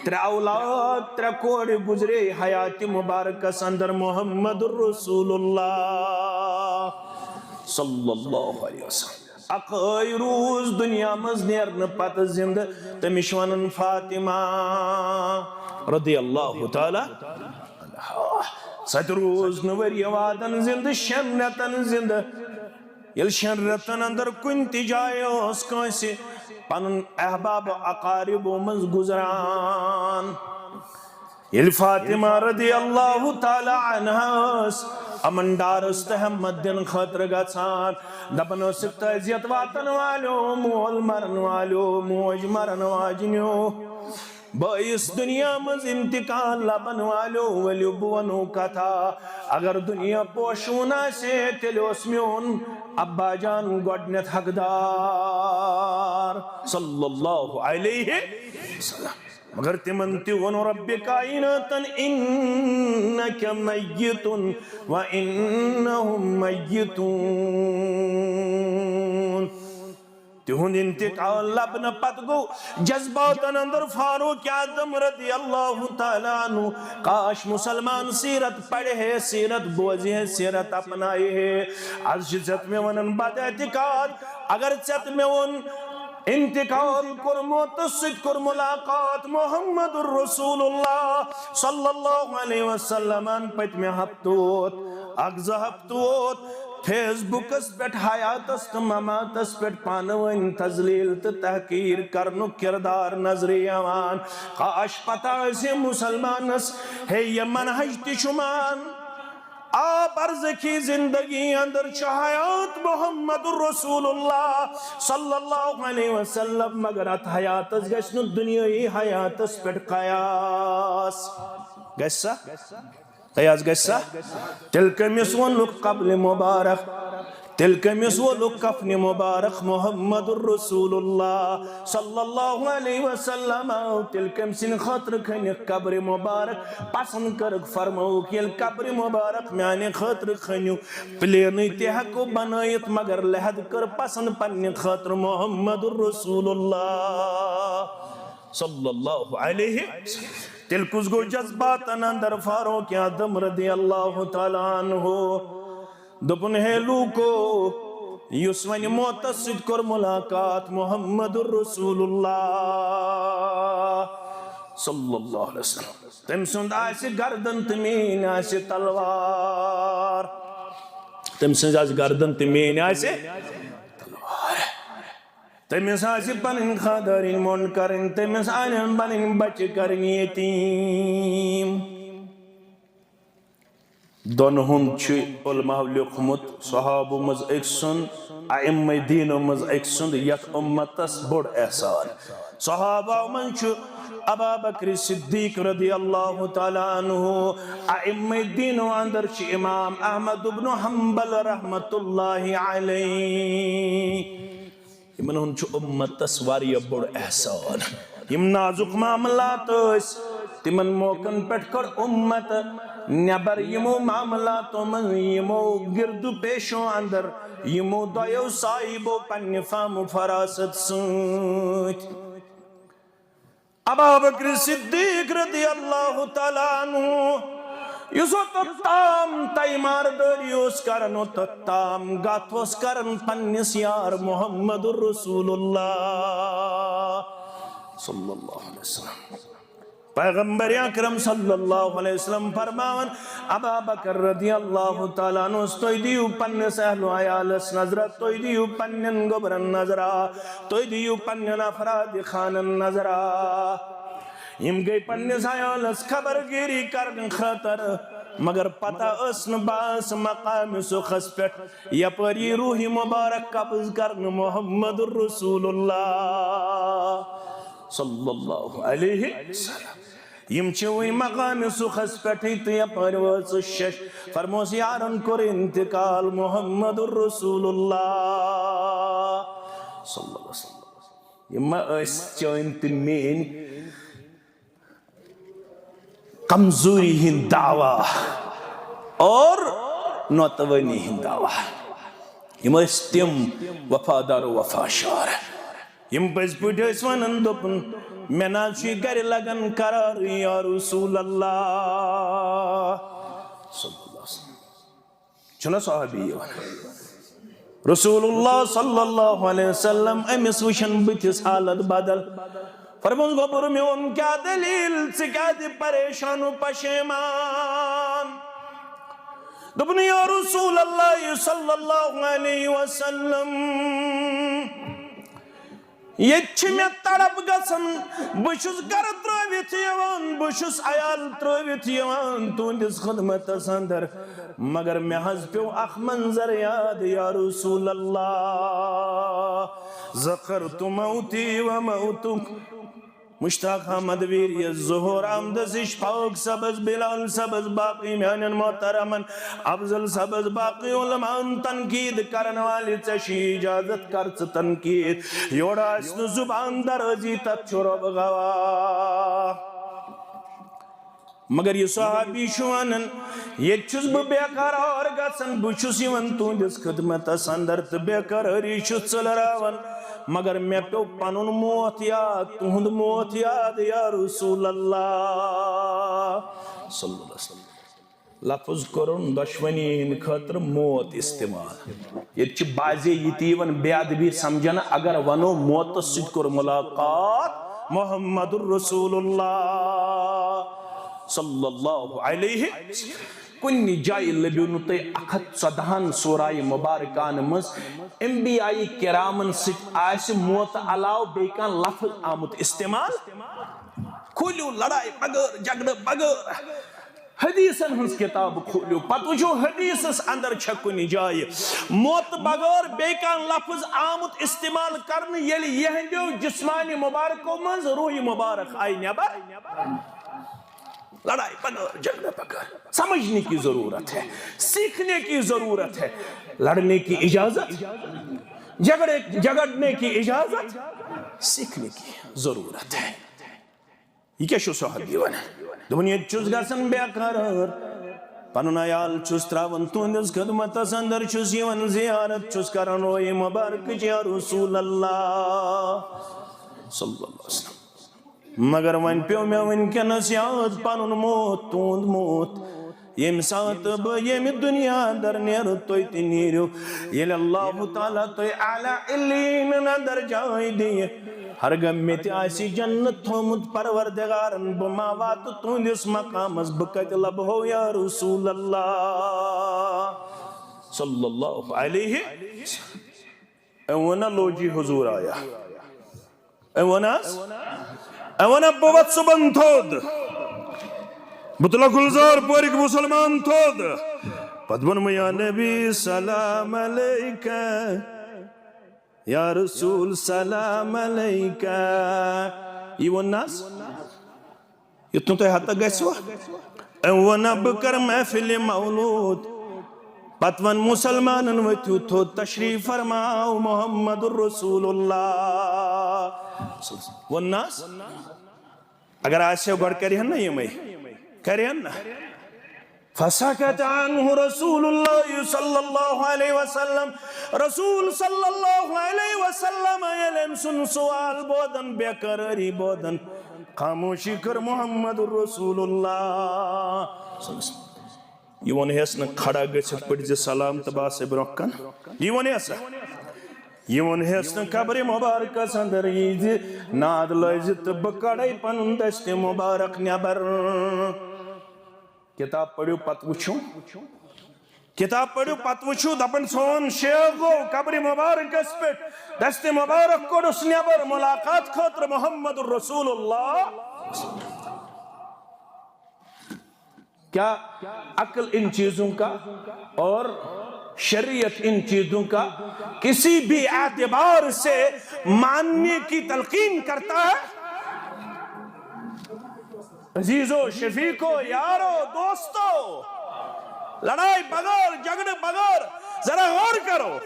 3 اولاد 3 کوڑی گزرے حیات مبارکہ سندر محمد رسول اللہ صلی اللہ علیہ وسلم اقائی روز دنیا مزنیرن پت زند تمشوانن فاطمہ رضی اللہ تعالی ست روز نوری وادن زند شنرتن زند یل شنرتن اندر کن تجائے اس کانسی پنن احباب اقارب مز گزران یل فاطمہ رضی اللہ تعالی عنہ امن دارست احمد دن خطر گھان دپن سکت عزیت واتن والو مول مرن والو موج مرن واجنیو بائیس دنیا مز انتقال لبن والو ولیو بونو کتا اگر دنیا پوشونا سے تلیوس میون ابا جان گوڑنت حقدار صلی اللہ علیہ وسلم مگر تمنتی ونو رب کائناتن انکا میتن و انہم میتون تہند انتقال لبن پت گو جذباتن اندر فاروق اعظم رضی اللہ تعالیٰ عنہ کاش مسلمان سیرت پڑھے ہے سیرت بوزی ہے سیرت اپنائی ہے از جزت میں ونن بد اعتقاد اگر چت میں ون انتقال کرمو تسد کر ملاقات محمد الرسول اللہ صلی اللہ علیہ وسلم پت میں ہفتوت اگز ہفتوت فیس بکس پیٹ حیاتس تو مماتس پیٹ پانوین تزلیل تو تحقیر کرنو کردار نظری آوان کاش پتا اسے مسلمانس ہے یہ منحج تشمان آپ عرض کی زندگی اندر حیات محمد الرسول اللہ صلی اللہ علیہ وسلم مگر ات حیاتس گشنو دنیای حیاتس پیٹ قیاس گشسا قیاس گشسا تلک مسون لک قبل مبارک تلک مسول کفن مبارک محمد الرسول اللہ صلی اللہ علیہ وسلم تلک مسن خطر کھنی قبر مبارک پسند کرک فرمو کیل قبر مبارک میانی خطر کھنیو پلینی تیحکو بنایت مگر لحد کر پسند پنی خطر محمد الرسول اللہ صلی اللہ علیہ وسلم تلکس گو جذباتن اندر فاروق اعظم رضی اللہ تعالیٰ عنہ دپن ہے لوکو یسوانی متصد کر ملاقات محمد الرسول اللہ صلی اللہ علیہ وسلم تم سند آسی گردن تمین آسی تلوار تم سند آسی گردن تمین آسی تلوار تمس آسی پنن خادرین مون کرن تمس آنن پنن بچ کرن یتیم دون ہند چھ علماء لیکھمت صحابہ مز ایک سند ائمہ دین مز ایک سند یت امتس بڑ احسان صحابہ من چھ ابا بکر صدیق رضی اللہ تعالی عنہ ائمہ دین اندر چھ امام احمد بن حنبل رحمت اللہ علیہ یمن ہن چھ امتس واریاہ بڑ احسان یم نازک معاملات تمن موقعن پٹھ کر امت نبر یمو معاملاتو من یمو گرد پیشو اندر یمو دویو صاحبو پنی فام فراست سوچ ابا بکر صدیق رضی اللہ تعالیٰ عنہ یسو تتام تیمار دریوس کرن و تتام گاتوس کرن پنیس یار محمد الرسول اللہ صلی اللہ علیہ وسلم پیغمبر اکرم صلی اللہ علیہ وسلم فرماون ابا بکر رضی اللہ تعالیٰ عنہ توی دیو پنس اہل و عیالس نظرہ توی دیو پنن گبرن نظرہ توی دیو پنن افراد خانن نظرہ یم گئی پنس عیالس خبر گیری کرن خطر مگر پتہ اسن باس مقام سخص پیٹ یا پری روح مبارک قبض کرن محمد الرسول اللہ صلی اللہ علیہ وسلم یم چوئی مقام سخص پیٹھی تو یا پرواز شش فرموس یارن کر انتقال محمد الرسول اللہ صلی اللہ علیہ وسلم یم اس چوئن تمین کمزوری ہن دعویٰ اور نوتونی ہن دعویٰ یم اس تم وفادار و وفاشار یم پز پوٹ اس ونن دوپن میں ناچی گر لگن قرار یا رسول اللہ صلی اللہ علیہ وسلم چنا صحابی رسول اللہ صلی اللہ علیہ وسلم امس وشن بتس حالت بدل فرمون گوبر میں ان کیا دلیل سے کیا دی پریشان و پشیمان دبنی یا رسول اللہ صلی اللہ علیہ وسلم یہ چھمی تڑپ گسن بشس گر ترویت یوان بشس عیال ترویت یوان تونس خدمت سندر مگر میں حض پیو اخ منظر یاد یا رسول اللہ ذکرت موتی و موتک مشتاق حمد ویری الظہور آمد زش فوق سبز بلال سبز باقی میانن محترمن افضل سبز باقی علماء تنقید کرن والی چشی اجازت کرچ تنقید یوڑا اسن زبان درزی تک چرب گوا مگر یہ صحابی شوانن یہ چوز بے قرار گسن بچوس یون تونجس خدمت سندر بے قراری چوز چلراون مگر میں پیو پنن موت یاد تہند موت یاد یا رسول اللہ صلی اللہ علیہ وسلم لفظ کرن دشمنی ان خاطر موت استعمال یہ چھ بازی یتیون بے ادبی سمجھنا اگر ونو موت سید کر ملاقات محمد الرسول اللہ صلی اللہ علیہ وسلم کنی جائی لبیونو تے اکھت صدہن سورائی مبارکان مز انبیاء کرامن ست آئیس موت علاو بیکان لفظ آمد استعمال کھولیو لڑائی بگر جگڑ بگر حدیثن ہنس کتاب کھولیو پتوجو حدیثس اندر چھکنی جائی موت بگر بیکان لفظ آمد استعمال کرن یلی یہنجو جسمانی مبارکو منز روحی مبارک آئی نیبر لڑائی بگر جگڑ بگر سمجھنے کی ضرورت ہے سیکھنے کی ضرورت ہے لڑنے کی اجازت جگڑنے کی اجازت سیکھنے کی ضرورت ہے یہ کیا شو صحابی ون دنیا چوز گرسن بے قرار پنن عیال چوز تراون تہندس خدمت اندر چوز یون زیارت چوز کرن روئی مبارک یا رسول اللہ صلی اللہ علیہ وسلم مگر ون پیو میں ونکنس یاد پنن موت تہند موت یم سات یم دنیا در نیر توی تی نیرو یل اللہ تعالیٰ توی اعلیٰ علین ندر جائی دیئے ہرگم میں تی آسی جنت تھومت پروردگارن بما وات تندس مقام از بکت لب ہو یا رسول اللہ صلی اللہ علیہ اونا لوجی حضور آیا اونا بوت سبن تھود بطلع گلزار پوری کے مسلمان تھود پدبن یا نبی سلام علیکہ یا رسول سلام علیکہ یہ وہ ناس اتنو تو حتی گیسوا اونا بکر محفل مولود پتون مسلمانن ویتیو تو تشریف فرماؤ محمد الرسول اللہ والناس اگر آج سے گوڑ کری ہن نا یہ میں کری ہن نا فسکت عنہ رسول اللہ صلی اللہ علیہ وسلم رسول صلی اللہ علیہ وسلم یلم سن سوال بودن بیقراری بودن خاموشی کر محمد الرسول اللہ صلی اللہ علیہ وسلم یہ ونی ہے نا کھڑا گچھت پڑھ جی سلام تبا سے برکن یہ ونی ہے نا قبر مبارک سندر یہ ناد لائزت بکڑائی پن دست مبارک نیبر کتاب پڑھو پت وچھو دپن سون شیخو قبر مبارک اس پہ دست مبارک کو اس نیبر ملاقات خاطر محمد الرسول اللہ کیا عقل ان چیزوں کا اور شریعت ان چیزوں کا کسی بھی اعتبار سے ماننے کی تلقین کرتا ہے؟ عزیزو شفیقو یارو دوستو لڑائی بغیر جھگڑے بغیر ذرا غور کرو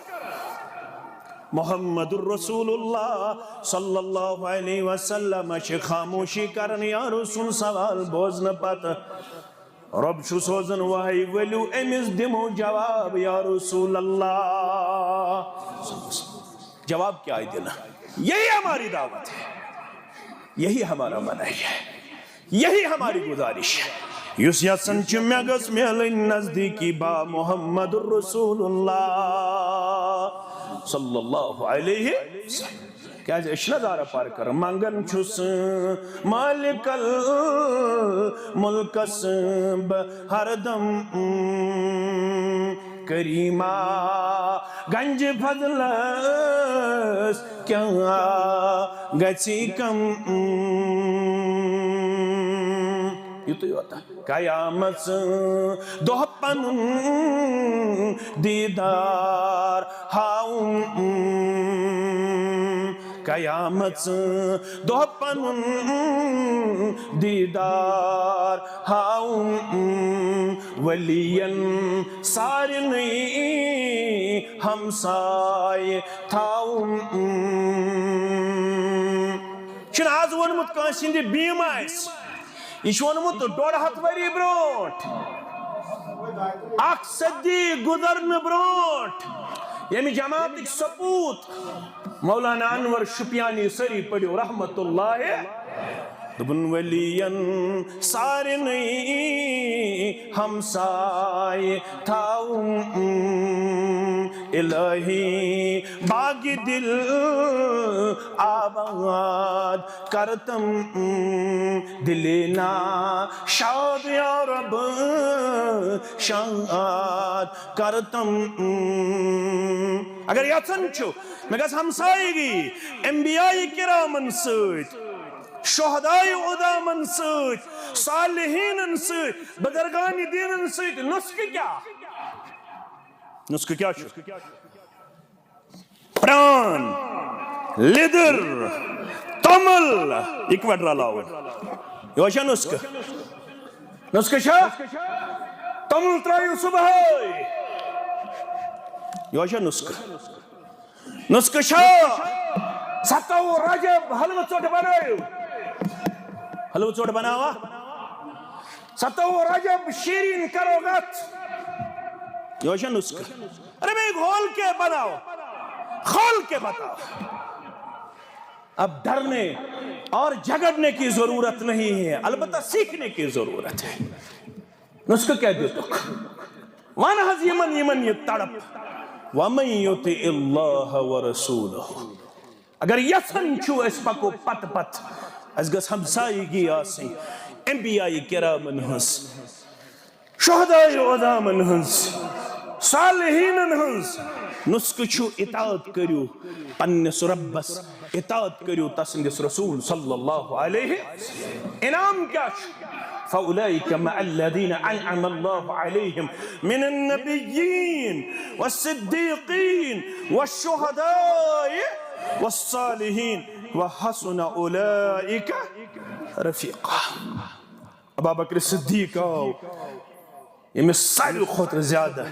محمد الرسول اللہ صلی اللہ علیہ وسلم خاموشی کرنی یا رسول سوال بوزن پاتا رب شو سوزن وحی ولو امز دمو جواب یا رسول اللہ جواب کیا ہے دینا یہی ہماری دعوت ہے یہی ہمارا منع ہے یہی ہماری گزارش ہے یس یسن چمیگس میلن نزدیکی با محمد الرسول اللہ صلی اللہ علیہ وسلم کیا جائے اشندارہ پار کر مانگن چھس مالک الملکس ہر دم کریمہ گنج فضلس کیا گچی کم یہ تو یہ ہوتا ہے قیامت دوپن دیدار ہاؤں قیامت دوپن دیدار ہاؤں ولین سارنی ہمسائے تھاؤں چھن آز ونمت کانسین دی بیم آئیس یہ ونمت ڈوڑ ہتھ وری بروٹ اک صدی گزرن بروٹ یمی جماعت ایک سپوت مولانا انور شپیانی سری پڑھو رحمت اللہ دبن ولین سارنی ہمسائے تھاؤں الہی باغ دل آباد کرتم دلینا شاد یا رب شاد کرتم اگر یاتن چھو میں کہا ہمسائے گی انبیاء کرامن سوچ شہدائی ادامن سوچ صالحین سوچ بزرگان دین سوچ نسخ کیا نسخ کیا چھو پران لیدر تمل ایک وڈرا لاؤ یہ وشا نسخ نسخ شاہ تمل ترائیو صبح یہ وشا نسخ نسخ شاہ ستاو رجب حلوہ چوٹ بنائیو حلوہ چوٹ بناوا ستاو رجب شیرین کرو گت یہ وشا نسخ ارے میں کھول کے بناؤ کھول کے بتاؤ اب ڈرنے اور جھگڑنے کی ضرورت نہیں ہے البتہ سیکھنے کی ضرورت ہے نسخہ کیا دیتک وان حض یمن یہ تڑپ وَمَن يُطِعِ اللَّهَ وَرَسُولَهُ اگر یسن چھو اس پکو پت پت اس گس ہمسائیگی آسیں انبیاء کرامن ہنس شہداء عظامن ہنس صالحینن ہنس نسخہ چھو اطاعت کریو پنس ربس اطاعت کریو تسندس رسول صلی اللہ علیہ انعام کیا چھو فَأُولَئِكَ مَعَ الَّذِينَ أَنْعَمَ اللَّهُ عَلَيْهِمْ مِنَ النَّبِيِّينَ وَالصِّدِّيقِينَ وَالشُّهَدَاءِ وَالصَّالِحِينَ وَحَسُنَ أُولَئِكَ رَفِيقًا ابا بکر صدیق آو یہ ساری خود زیادہ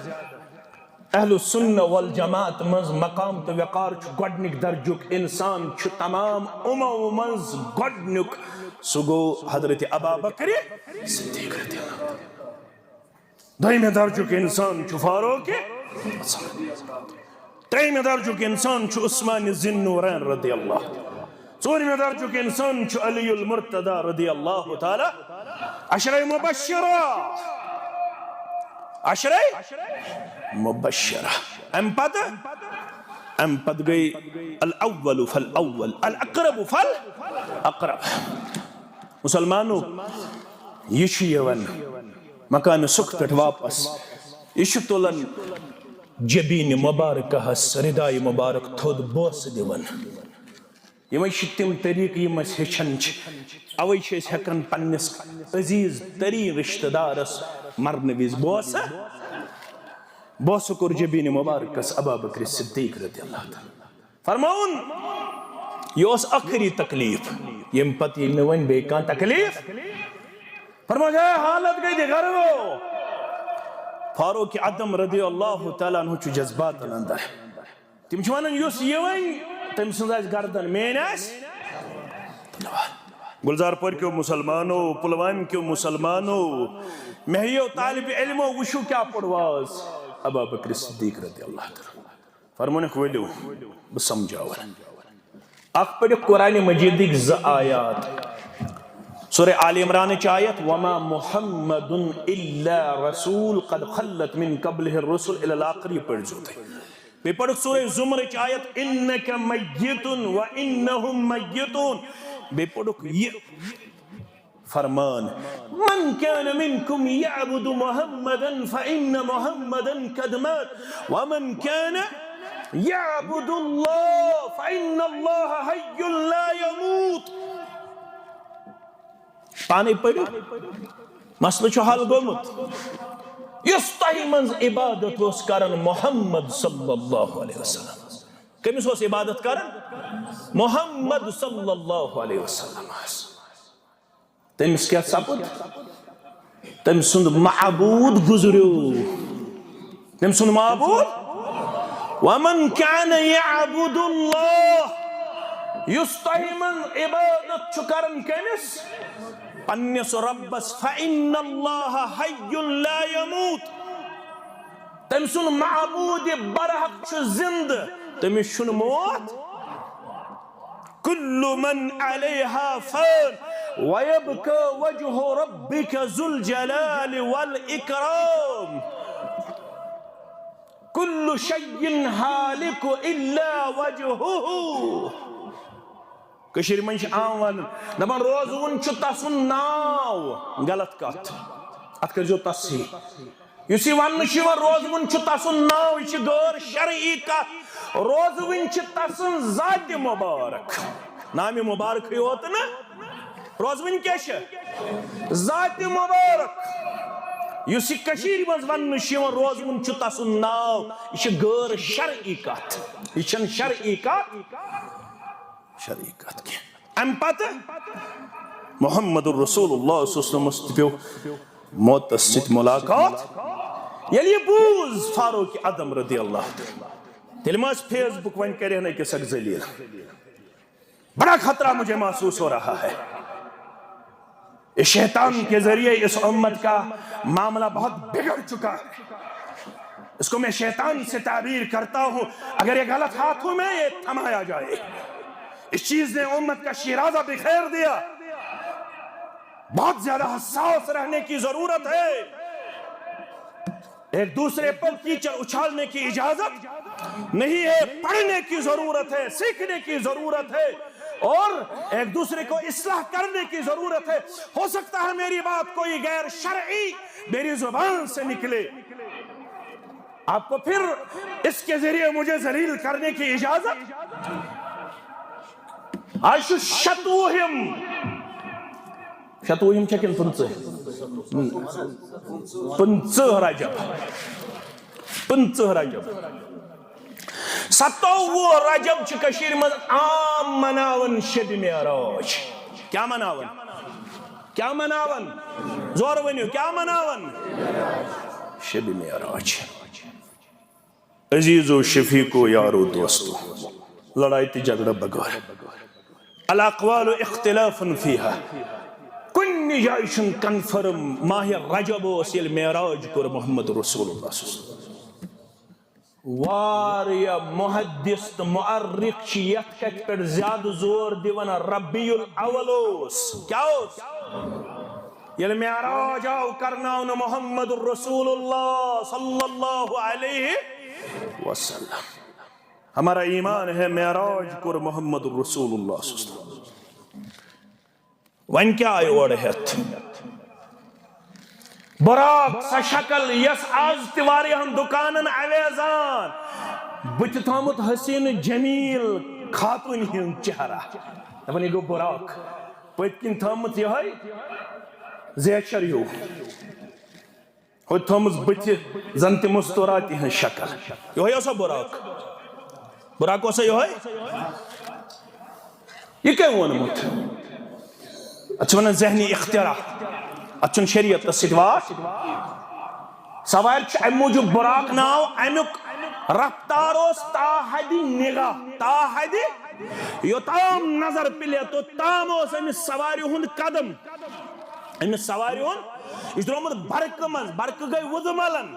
اہل السنہ والجماعت منز مقام تو وقار چھو گوڑنک درجک انسان چھو تمام امو منز گوڑنک سگو حضرت ابا بکر صدیق رضی اللہ دائم درجک انسان چھو فاروق تیم درجک انسان چھو عثمان ذی النورین رضی اللہ څورم درجک انسان چھو علی المرتضی رضی اللہ تعالی عشرہ مبشرہ عشرہ مبشرہ ام پد گئی الاول فالاول الاقرب فالاقرب مسلمانو یہ چھو یون مکان سکھ پٹ واپس یہ چھو تولن جبین مبارکہ ہس ردائی مبارک تھود بوس دیون یہ میں تم طریق یہ میں ہچن اوئی چھے ہکن پنس عزیز ترین رشتہ دارس مرن ویز بوس کر جبین مبارکس ابا بکر صدیق رضی اللہ تعالی فرماؤن یہ اس آخری تکلیف یم پت یہ نوین بیکان تکلیف فرماؤ جائے حالت گئی دی گھرو فاروق عدم رضی اللہ تعالیٰ عنہ چو جذبات اندر تم چوانن یوس یوین تم سنزاز گردن مینس گلزار پر کیوں مسلمانو پلوان کیوں مسلمانو مہیو طالب علمو وشو کیا پڑواز ابا بکر صدیق رضی اللہ تعالیٰ فرمونے کھولیو بسمجھاون اخ پڑھ قرآن مجید ز آیات سورہ آل عمران آیت وما محمد الا رسول قد خلت من قبله الرسل الى الاخر پڑھ جوتے بے پڑھ سورہ زمر آیت انک میت و انہم میتون بے پڑھ یہ فرمان من كان منكم يعبد محمدا فإن محمدا قد مات ومن كان يعبد الله فإن الله حي لا يموت پانے پڑھو مسئلہ چھو حال گومت یستہی منز عبادت اس کرن محمد صلی اللہ علیہ وسلم کمیس اس عبادت کرن محمد صلی اللہ علیہ وسلم تمس کیا سپد تم سند معبود گزریو تم سند معبود ومن كان يعبد الله يستهمن عبادت چکرن کمس پنس ربس فإن الله حي لا يموت تم سند معبود برحق چو زند تم شن موت كل من عليها فان ويبقى وجه ربك ذو الجلال والإكرام كل شيء هالك إلا وجهه کشیر منش آوان دبان روزون چو تسن ناو غلط کات ات کر جو تسی یسی وان شیوان روزون چو تسن ناو اچھ غیر شرعی کات روزون چو تسن ذات مبارک نام مبارک ہی ہوتا نا روزون کیشہ ذات مبارک یسی کشیر منز ون شیوان روزون چو تسن ناو اچھ غیر شرعی کات اچھن شرعی کات شریکت کی ام پتہ محمد الرسول اللہ صلی اللہ علیہ وسلم پیو موتست ملاقات یلی بوز فاروق عدم رضی اللہ تیلی ماز فیس بک وین کرے ہیں کہ سک زلیل بڑا خطرہ مجھے محسوس ہو رہا ہے اس شیطان کے ذریعے اس امت کا معاملہ بہت بگڑ چکا ہے اس کو میں شیطان سے تعبیر کرتا ہوں اگر یہ غلط ہاتھوں میں یہ تھمایا جائے اس چیز نے امت کا شیرازہ بخیر دیا بہت زیادہ حساس رہنے کی ضرورت ہے ایک دوسرے پر کیچڑ اچھالنے کی اجازت نہیں ہے، پڑھنے کی ضرورت ہے، سیکھنے کی ضرورت ہے اور ایک دوسرے کو اصلاح کرنے کی ضرورت ہے۔ ہو سکتا ہے میری بات کوئی غیر شرعی میری زبان سے نکلے، آپ کو پھر اس کے ذریعے مجھے ذلیل کرنے کی اجازت۔ عائشہ شتوہم چکن پنچہ رجب 27 رجب چھ کشیر مز عام مناون شب معراج۔ کیا مناون زور ونیو، کیا مناون؟ شب معراج۔ عزیزو شفیقو یارو دوستو، لڑائی تی جھگڑا بغیر، الاقوال اختلاف فیہا، کنی جائشن کنفرم ماہ رجب وسیل معراج کر محمد رسول اللہ صلی اللہ علیہ وسلم۔ واریا محدث تو معرخ شیعت کت پر زیادہ زور دیوان ربیع الاولوس، کیا ہوس؟ یل معراج آو کرناؤن محمد رسول اللہ صلی اللہ علیہ وسلم۔ ہمارا ایمان ہے معراج کر محمد رسول اللہ صلی اللہ علیہ وسلم۔ وین کیا آئے اوڑھت براق سا شکل یس آز تیواری ہم دکانن عویزان بچ تھامت حسین جمیل خاتون ہن چہرہ دفنی گو براق پتکن تھامت یہ ہے زیچر یو ہوئی تھامت بچ زنت مستوراتی ہن شکل یہ ہے اسا براق اسا یہ ہے یہ کیا ونمت اچھا ونن ذہنی اختراع اچھن شریعت سدوات سوائر ام موجود براق ناو امیک رفتاروس تاحدی نگاہ تاحدی یو تام نظر پلے تو تام اس امیس سواری ہند قدم امیس سواری ہند اس درمت برک گئی ودملن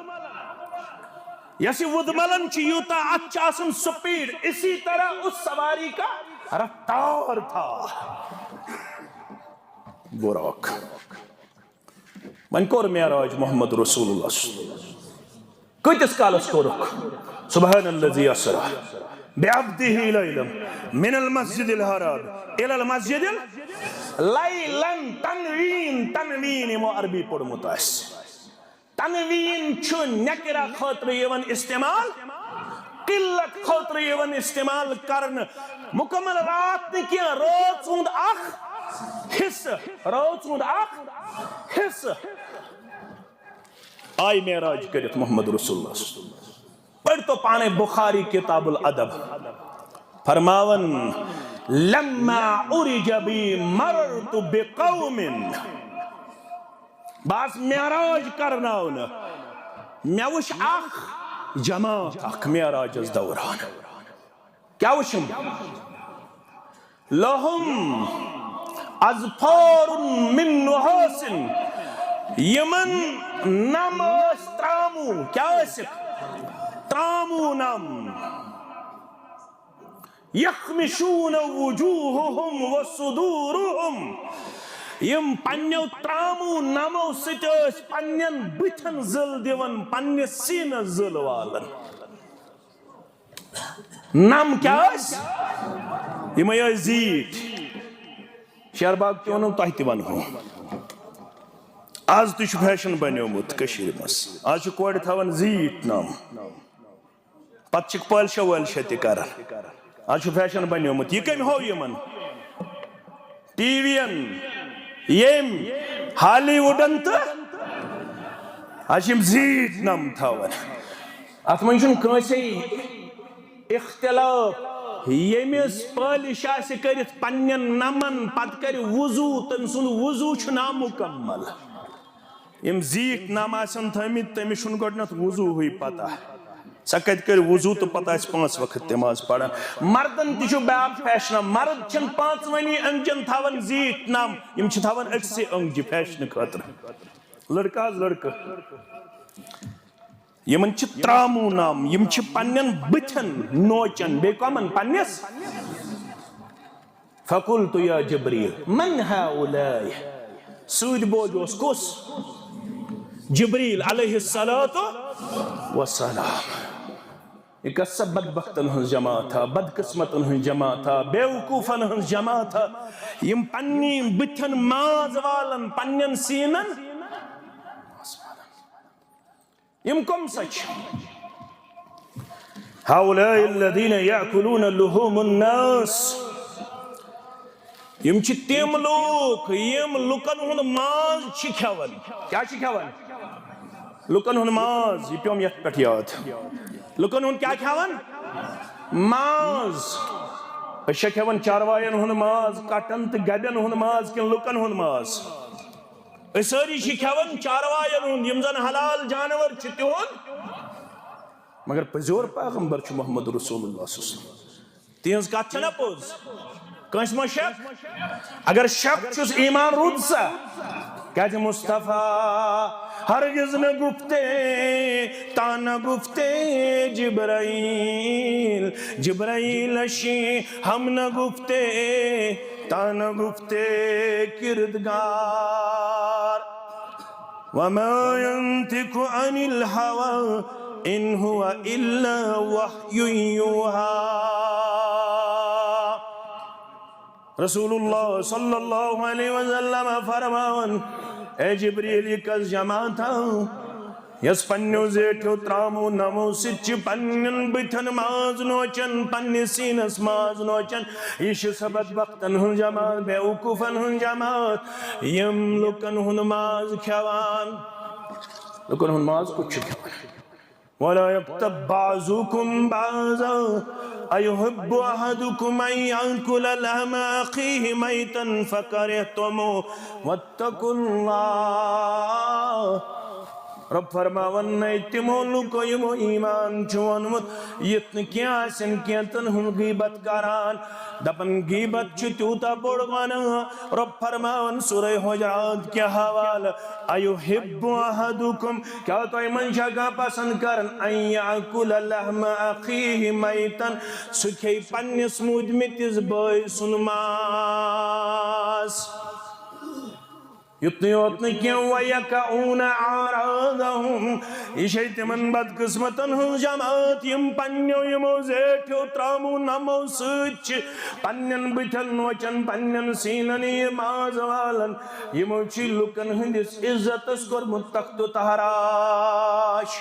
یسی ودملن چی یوتا اچھا سن سپیڈ اسی طرح اس سواری کا رفتار تھا براق۔ من کور معراج محمد رسول اللہ صلی اللہ علیہ وسلم کتس کالس کورک سبحان اللذی اسرا بعبده لیلا من المسجد الحرام الى المسجد لیلن تنوین مو عربی پڑھ متاس تنوین چھو نکرہ خاطر یون استعمال قلت خاطر یون استعمال کرن مکمل رات نے کیا روز سوند اخ حص آئی معراج کرت محمد رسول اللہ پڑھ تو پانے بخاری کتاب الادب فرماون لما ارج بی مررت بقوم باس معراج کرنا ہونا میوش اخ جماعت اخ معراج از دوران کیا وشم لہم اذفار من نحاس یمن نم اس ترامو کیا اسک ترامو نم یخمشون وجوہهم وصدورهم یم پنیو ترامو نمو ستوس پنین بتن زل دیون پنی سین زل والن نم کیا اس یم یہ زیت شہرباغ کیونوں تحتی ون ہوں آج تیش فیشن بنیو مت کشیر مس آج کوڑ تھاون زیت نام پت چک پالشا والشا تی کرن آج فیشن بنیو مت یہ کم ہو یمن ٹی وین یم ہالی ووڈن تا آج یم زیت نام تھاون اتمنشن کنسی اختلاف یمیس پالش آسی کرت پنین نمن پت کر وضو تم سن وضو چھ نامکمل یم زیت نام آسن تھامت تمس چھن گۄڈنیتھ وضو ہوئی پتہ سا کت کر وضو تو پتہ اس 5 وقت نماز پڑھان مردن تہ چھ بیاکھ فیشن مرد چھن 5 ونی انجن تھاون زیت نام یم چھ تھاون اکسی انج فیشن خاطر لڑکا لڑکا یمن چھ ترامو نام یم چھ پنن بتن نوچن بے کمن پنس فقلت یا جبریل من هؤلاء سود بوجوس کس جبریل علیہ الصلوۃ وسلام. یہ کسا بدبختن ہن جماعت تھا، بدقسمتن ہن جماعت تھا، بیوقوفن ہن جماعت تھا، یم پنی بتھن ماز والن پنین سینن یم کم سچ. هؤلاء الذين يأكلون لحوم الناس. یم چھ تیم لوک یم لکن ہن ماز چھ کھیون. کیا چھ کھیون؟ لکن ہن ماز. یہ پیوم یت پٹ یاد. لکن ہن کیا کھیون؟ ماز. أسۍ چھا کھیون چاروائین ہن ماز، کٹن تو گبین ہن ماز کن لکن ہن ماز؟ أسۍ سٲری چھِ کھیون چاروائین ہن یم زن حلال جانور چھ تہنٛد. مگر پزیور پیغمبر چھ محمد رسول اللہ صلی اللہ علیہ وسلم. تہنٛز کتھ چھنا پوٚز؟ کٲنٛسہِ ما شک؟ اگر شک چھُس ایمان روٗد سا. کیازِ مصطفیٰ ہرگز نہ گفتے تا نہ گفتے جبرائیل، جبرائیل اشی ہم نہ گفتے تا نہ گفتے کردگار. وما ينطق عن الهوى ان هو الا وحی یوحى. رسول اللہ صلی اللہ علیہ وسلم فرمان اے جبریل یہ کس جماعت تھا یس پنیو زیٹھو ترامو نمو سچ پنین بتن ماز نوچن پنی سینس ماز نوچن. یہ سبت وقتن ہن جماعت بے وقوفن ہن جماعت یم لکن ہن ماز کھوان. لکن ہن ماز کچھ کھوان. ولا يكتب بعضكم بعضا أيحب أحدكم أن يأكل لحم أخيه ميتا فكرهتموه واتقوا الله. رب فرماون میں تمو لوکو یمو ایمان چونمت یتن کیا سن کیتن ہم غیبت کران دپن غیبت چھ تیوتا بڑ گنا. رب فرماون سورہ حجرات کیا حوالہ ایحب احدکم کیا تو منشا کا پسند کرن ان یاکل لحم اخیہ میتن سکھے پنس مودمتس بھائی سن ماز. یتنی یتنی کیوں ویکعون اعراضهم یہ تمن بدقسمتن ہن جماعت یم پنیو یمو زیٹھو ترامو نمو سچ پنین بتن نوچن پنین سینن ماز والن یمو چھ لکن ہندس عزتس کورمت تخت و تہراش.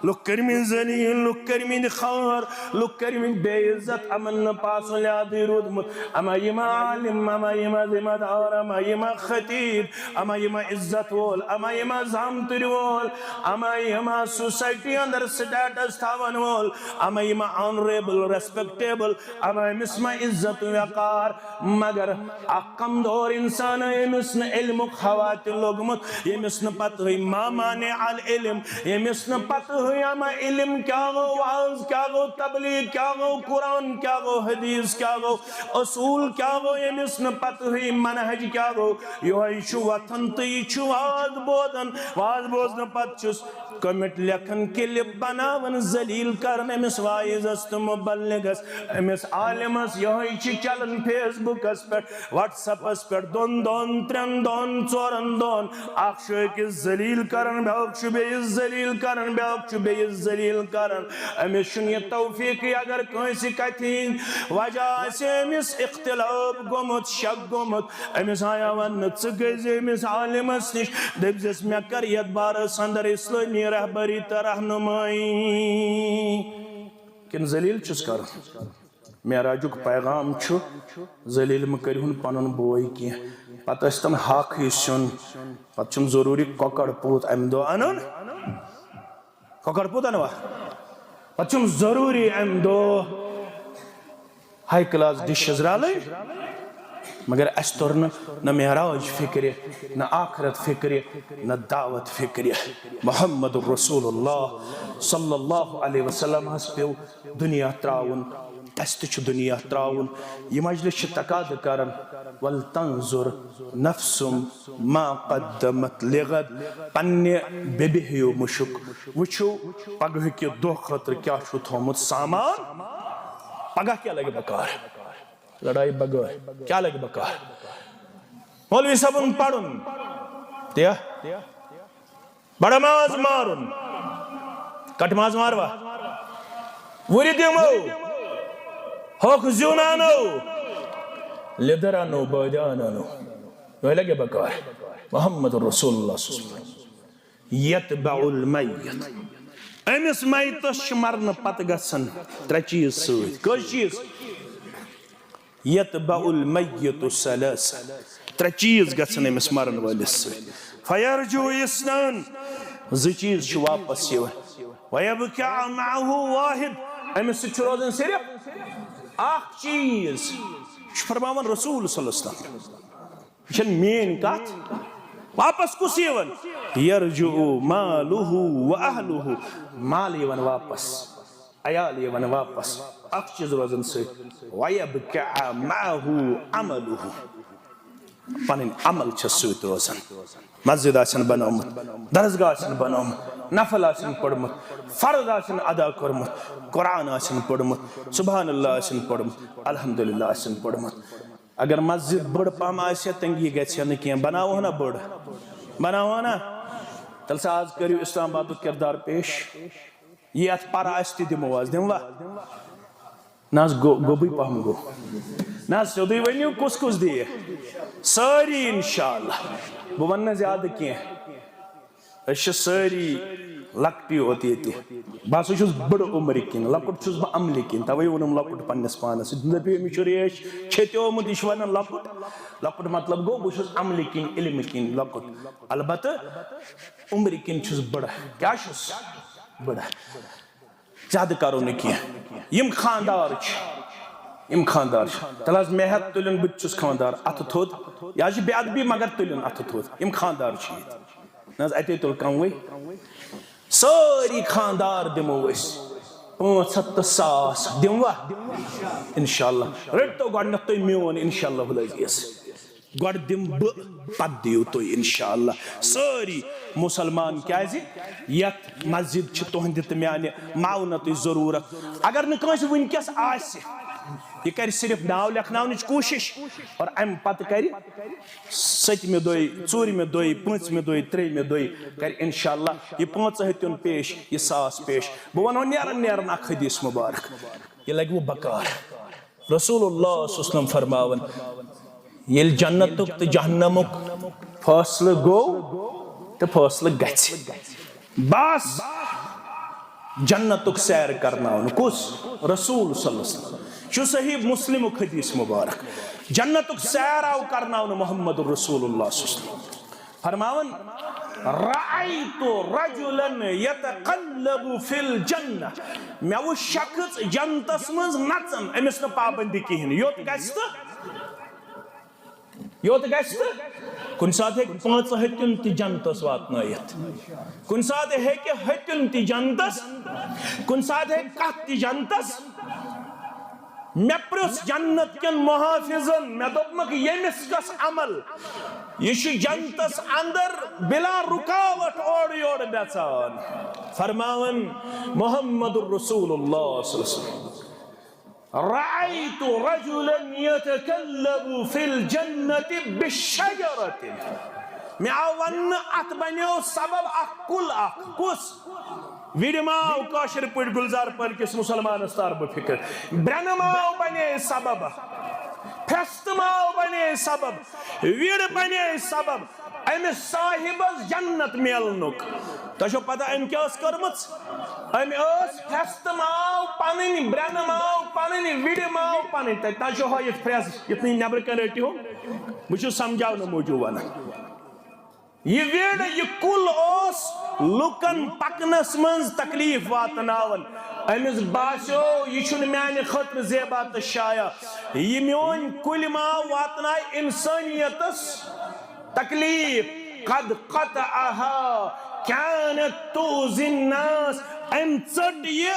لوگ کرمین ذلیل، لوگ کرمین خار، لوگ کرمین بے عزت امن پاس لیادی رودمت. اما یما عالم، اما یما ذمہ دار، اما یما خطیب، اما یما عزت وول، اما یما زامتر وول، اما یما سوسائٹی اندر سٹیٹس تھاون وول، اما یما آنریبل ریسپیکٹیبل، اما یما عزت وقار. مگر اکم دور انسان یمسن علم خوات لوگمت یمسن پتہ ما مانع العلم یمسن پتہ اما علم کیا گو واز کیا گو تبلیغ کیا گو قرآن کیا گو حدیث کیا گو اصول کیا گو یمسن پتہ ہوئی منہج کیا گو. یہ چھو وطن تی چھو واز بودن واز بوزن پت چھس کمٹ لکھن کلپ بناون ذلیل کرن امس وائز است مبلغ است امس عالم است. یہ چھ چلن فیس بک اس پر واٹس اپ اس پر دون دون ترن دون ژورن دون اخ شو کس ذلیل کرن بیاکھ شو بیس ذلیل کرن بیاکھ شو بیس ذلیل کرن. امس چھن یہ توفیق اگر کانسی کتھین وجہ سے امس اختلاف گومت شک گومت امس آیا ون ژٕ گٔژھ امس عالمس نش دپزس مےٚ کر یتھ بارس اندر اسلامی رہبری تہ رہنمائی. کن ذلیل چھس کرن. معراجک پیغام چھو ذلیل مہ کریہن پنن بوے کی پتہ ٲسۍ تم ہاکھٕے سیُن پتہٕ چھُم ضروٗری کۄکر پوٗت امہِ دۄہ انُن کۄکر پوٗت انوا پتہٕ چھُم ضروٗری امہِ دۄہ ہائی کلاس ڈشز رالٕنۍ. مگر اس طور نہ معراج فکر نہ آخرت فکر نہ دعوت فکر. محمد رسول اللہ صلی اللہ علیہ وسلم ہس پیو دنیا تراؤن اس تچ دنیا تراؤن. یہ مجلس تقاض کرن ولتنظر نفس ما قدمت لغد پنہ بیبی ہیو مشک وچھو پگہ کہ دہ خاطر کیا چھو تھومت سامان پگہ کیا لگے بکار لڑائی بغیر کیا لگے بکار. مولوی صاحبن پڑھن تیا بڑا ماز مارن کٹ ماز ماروا وری دمو ہوک زیون آنو لیدر آنو بادیان آنو وہ لگے بکار محمد رسول اللہ صلی اللہ علیہ وسلم یتبع المیت امس میتس مرن پت گسن ترے چیز سوت کس چیز یتبع المیت ثلاث ترے چیز گسن امس مرن والس سوت فیرجو اسنان زٕ چیز چھ واپس یوان ویبکع معه واحد امس چھ روزن صرف اخ چیز فرماون رسول صلی اللہ علیہ وسلم یہ مین کت واپس کس یوان یرجع مالہ و اہلہ مال یوان واپس عیال یوان واپس اخ چیز روزن ست ویبکع معه عملہ پنن عمل چھ ست روزن مسجد آسن بنومت درسگاہ آسن بنومت نفل آسن پڑمت فرض آسن ادا کرمت قرآن آسن پڑمت سبحان اللہ آسن پڑمت الحمدللہ آسن پڑمت اگر مسجد بڑ پام آسیا تنگی گژھِ نہٕ کینٛہہ بناوو نا بڑ بناوو نا تیٚلہِ سا آز کٔرِو اسلام آبادُک کردار پیش یہِ اتھ پرٕ آسہِ تہِ دِمو آز دِموا نہ حظ گوٚبٕے پہم گوٚو نہ حظ سیوٚدُے ؤنِو کُس کُس دِیہِ سٲری انشاءاللہ بہٕ وَنہٕ نہٕ زیادٕ کینٛہہ أسۍ چھِ سٲری لۄکٹی یوت ییٚتہِ بہٕ ہسا چھُس بٔڑ عُمرٕ کِنۍ لۄکُٹ چھُس بہٕ عملہِ کِنۍ تَوَے ووٚنُم لۄکُٹ پنٛنِس پانَس دٔپِو أمِس چھُ ریش چھیٚتیومُت یہِ چھُ وَنان لۄکُٹ لۄکُٹ مطلب گوٚو بہٕ چھُس عملہِ کِنۍ علمہِ کِنۍ لۄکُٹ البتہ عُمرِ کِنۍ چھُس بٔڑ کیٛاہ چھُس بٔڑ زیادٕ کرو نہٕ کینٛہہ یِم خاندار چھِ یم خاندار تل حظ مے ہیٚتھ تُلُن بہٕ تہِ چھُس خاندار اتھٕ تھوٚد یہِ حظ چھِ بے ادبی مگر تُلُن اتھٕ تھوٚد یم خاندار چھِ ییٚتہِ نہ حظ اتے تُل کموٕے سٲری خاندار دِمو أسۍ 500 تہٕ 1000 دِموا انشاءاللہ رٔٹتو گۄڈٕنٮ۪تھ تُہۍ میون انشاءاللہ العزیز گۄڈٕ دِمہٕ بہٕ پتہٕ دِیِو تُہۍ انشاءاللہ سٲری مُسلمان کیازِ یتھ مسجد چھِ تُہنٛدِ تہٕ میانہِ معاونتٕچ ضروٗرت اگر نہٕ کٲنٛسہِ وٕنکٮ۪س آسہِ یہ کر صرف ناو لکھناونٕچ کوٗشش اور امہِ پتہٕ کر 7مہِ دۄہہِ 4مہِ دۄہہِ 5مہِ دۄہہِ 3مہِ دۄہہِ کر انشاءاللہ یہ 500 پیش یہ 1000 پیش بہٕ ونہو نیرن نیرن اکھ حدیث مبارک یہ لگہِ وۄنۍ بکار رسول اللہ صلی اللہ علیہ وسلم فرماون ییٚلہِ جنتُک تہٕ جہنمُک فٲصلہٕ گوٚو تہٕ فٲصلہٕ گژھِ بس جنتُک سیر کرناون کُس رسول صلی اللہ علیہ وسلم چھُ صحیح مسلمُک حدیث مبارک جنتُک سیر آو کرناون محمد رسول اللہ صلی اللہ علیہ وسلم فرماون رأيت رجلا يتقلب في الجنة مےٚ وُچھ شخص جنتس منٛز نژان أمِس نہٕ پابندی کِہیٖنۍ یوت گژھِ تہٕ کُنہِ ساتہٕ ہیٚکہِ 500 تہِ جنتس واتنٲیِتھ کُنہِ ساتہٕ ہیٚکہِ 100 تہِ جنتس کُنہِ ساتہٕ ہیٚکہِ 1 تہِ جنتس مےٚ پرٛژھ جنت کٮ۪ن محافظن مےٚ دوٚپمکھ ییٚمِس کس عمل یہ چھُ جنتس اندر بلا رکاوٹ اورٕ یورٕ گژھان فرماون محمد رسول اللہ صلی اللہ علیہ وسلم رأيت رجلا يتكلم في الجنة بالشجرة مےٚ آو وننہٕ اتھ بنیو سبب اکھ کُل اکھ کُس وِرِ ماو کٲشِر پٲٹھۍ گُلزار پٔرکِس مُسلمانس تار بہٕ فِکر برٛنہٕ ماو بنے سبب پھرستہٕ ماو بنے سبب وِرِ بنے سبب أمِس صاحبس جنت میلنُک تۄہہِ چھو پتہ أمۍ کیٛاہ ٲس کٔرمٕژ أمۍ ٲس پھرستہٕ ماو پنٕنۍ برٛنہٕ ماو پنٕنۍ وِرِ ماو پنٕنۍ تتہِ تۄہہِ چھو ہٲیِتھ پھرٛس یُتھ نہٕ نٮ۪برٕ کَنۍ رٔٹِو بہٕ چھُس سمجھاونہٕ موٗجوٗب ونان یہ وِڑ یہ کُل اوس لُکن پکنس منٛز تکلیف واتناون أمِس باسیو یہِ چھُنہٕ میانہِ خٲطرٕ زیبا تہٕ شایا یہِ میون کُلہِ ماو واتنایہِ انسٲنیتس تکلیف قد قطعها كانت تؤذي الناس أمۍ ژٔٹ یہِ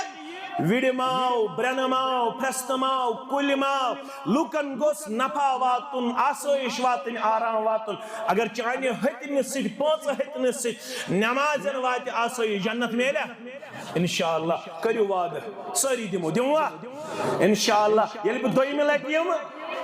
وِڑِ ماو برٛنہٕ ماو پھرستہٕ ماو کُلہِ ماو لُکن گوٚژھ نفع واتُن آسٲیِش واتٕنۍ آرام واتُن اگر چانہِ ہتنہِ سۭتۍ 5 ہتنہِ سۭتۍ نٮ۪مازٮ۪ن واتہِ آسٲیِش جنت میلیا انشاءاللہ کٔرِو وعدٕ سٲری دِموا انشاءاللہ ییٚلہِ بہٕ دوٚیمہِ لٹہِ یِمہٕ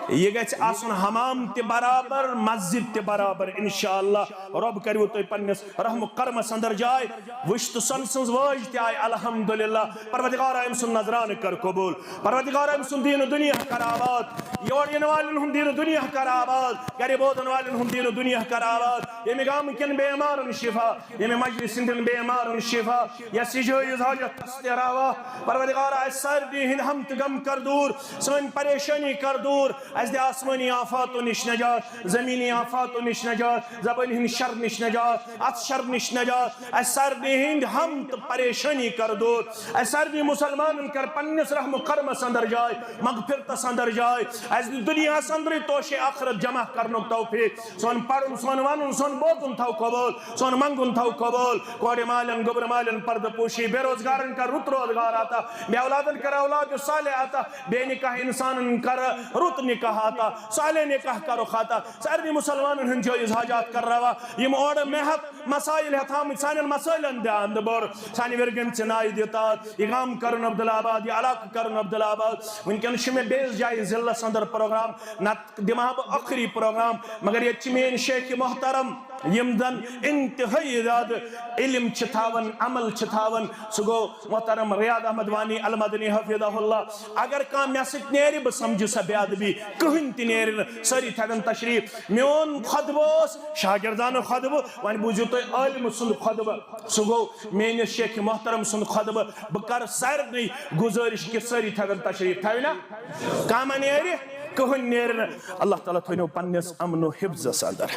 یہ گژھِ آسُن حمام تہِ برابر مسجد تہِ برابر انشاءاللہ رب کریو تُہۍ پننِس رحم کرمس اندر جاے وٕچھ تہٕ سۄنہٕ سٕنٛز وٲج تہِ آیہِ الحمدللہ پروردگارا أمۍ سُنٛد نظرانہٕ کر قبوٗل پروردگارا أمۍ سُنٛد دیٖنہٕ دُنیا کر آباد یور یِنہٕ والٮ۪ن ہُنٛد دیٖنہٕ دُنیا کر آباد گرِ بوزن والٮ۪ن ہُنٛد دیٖنہٕ دُنیا کر آباد ییٚمہِ گامہٕ بے ایمارن شفا ییٚمہِ مجلس ہٕنٛدٮ۪ن بے ایمارن شفا یس یہِ جٲیز حاجت تس تہِ روا پروردگارا اَسہِ سارنٕے ہٕنٛدۍ ہم تہٕ غم کر دوٗر سٲنۍ پریشٲنی کر دوٗر اَسہِ دِ آسمٲنی آفاتو نِش نجات زٔمیٖنی آفاتو نِش نجات زبٲنۍ ہٕنٛدِ شر نِش نجات اتھ شر نِش نجات اَسہِ سارنٕے ہٕنٛدۍ ہم تہٕ پریشٲنی کر دوٗر اَسہِ سارنٕے مُسلمانن کر پننِس رحم کرمس اندر جاے مغفرتس اندر جاے اَسہِ دِ دُنیاہس اندرٕے توشے آخرت جمع کرنُک توفیق سون پرُن سون ونُن سون بوزُن تھاو قبوٗل سون منگُن تھاو قبوٗل کورِ مالٮ۪ن گوٚبرٕ مالٮ۪ن پردٕ پوشی بے روزگارن کر رُت روزگار عطا بے اولادن کر اولاد صالح عطا بے نکاح انسانن کر رُت نکاح عطا صالح نکاح کرُکھ عطا سارنٕے مُسلمانن ہٕنٛدۍ جٲیز حاجات کر روا یِم اورٕ محنت مسائل ہٮ۪تھ آمٕتۍ سانٮ۪ن مسٲیلن دِ اند بور سانہِ وِرگن ژٕ نایہِ دِ تات یہِ گام کرُن عبدالآباد یہِ علاقہٕ کرُن عبدالآباد وٕنکٮ۪نس چھُ مےٚ بیٚیِس جایہِ ضلعس اندر پروگرام نتہٕ دِمہٕ ہا بہٕ ٲخری پروگرام مگر ییٚتہِ چھِ میٲنۍ شیخ محترم یم زن انتہائی زیادٕ علم چھِ تھاوان عمل چھِ تھاوان سُہ گوٚو محترم ریاض احمد وانی المدنی حفظہ اللہ اگر کانٛہہ مےٚ سۭتۍ نیرِ بہٕ سمجھٕ سۄ بے ادبی کٕہٕنۍ تہِ نیرِ نہٕ سٲری تھاوَن تشریف میون خطبہٕ اوس شاگردانہٕ خطبہٕ وۄنۍ بوٗزِو تُہۍ عٲلمہٕ سُنٛد خطبہٕ سُہ گوٚو میٲنِس شیخ محترم سُنٛد خطبہٕ بہٕ کرٕ سارنٕے گُزٲرِش کہِ سٲری تھاوَن تشریف تھاوِنا کانٛہہ ما نیرِ کٕہٕنۍ نیرِ نہٕ اللہ تعالیٰ تھٲینو پننِس امن و حفظس اندر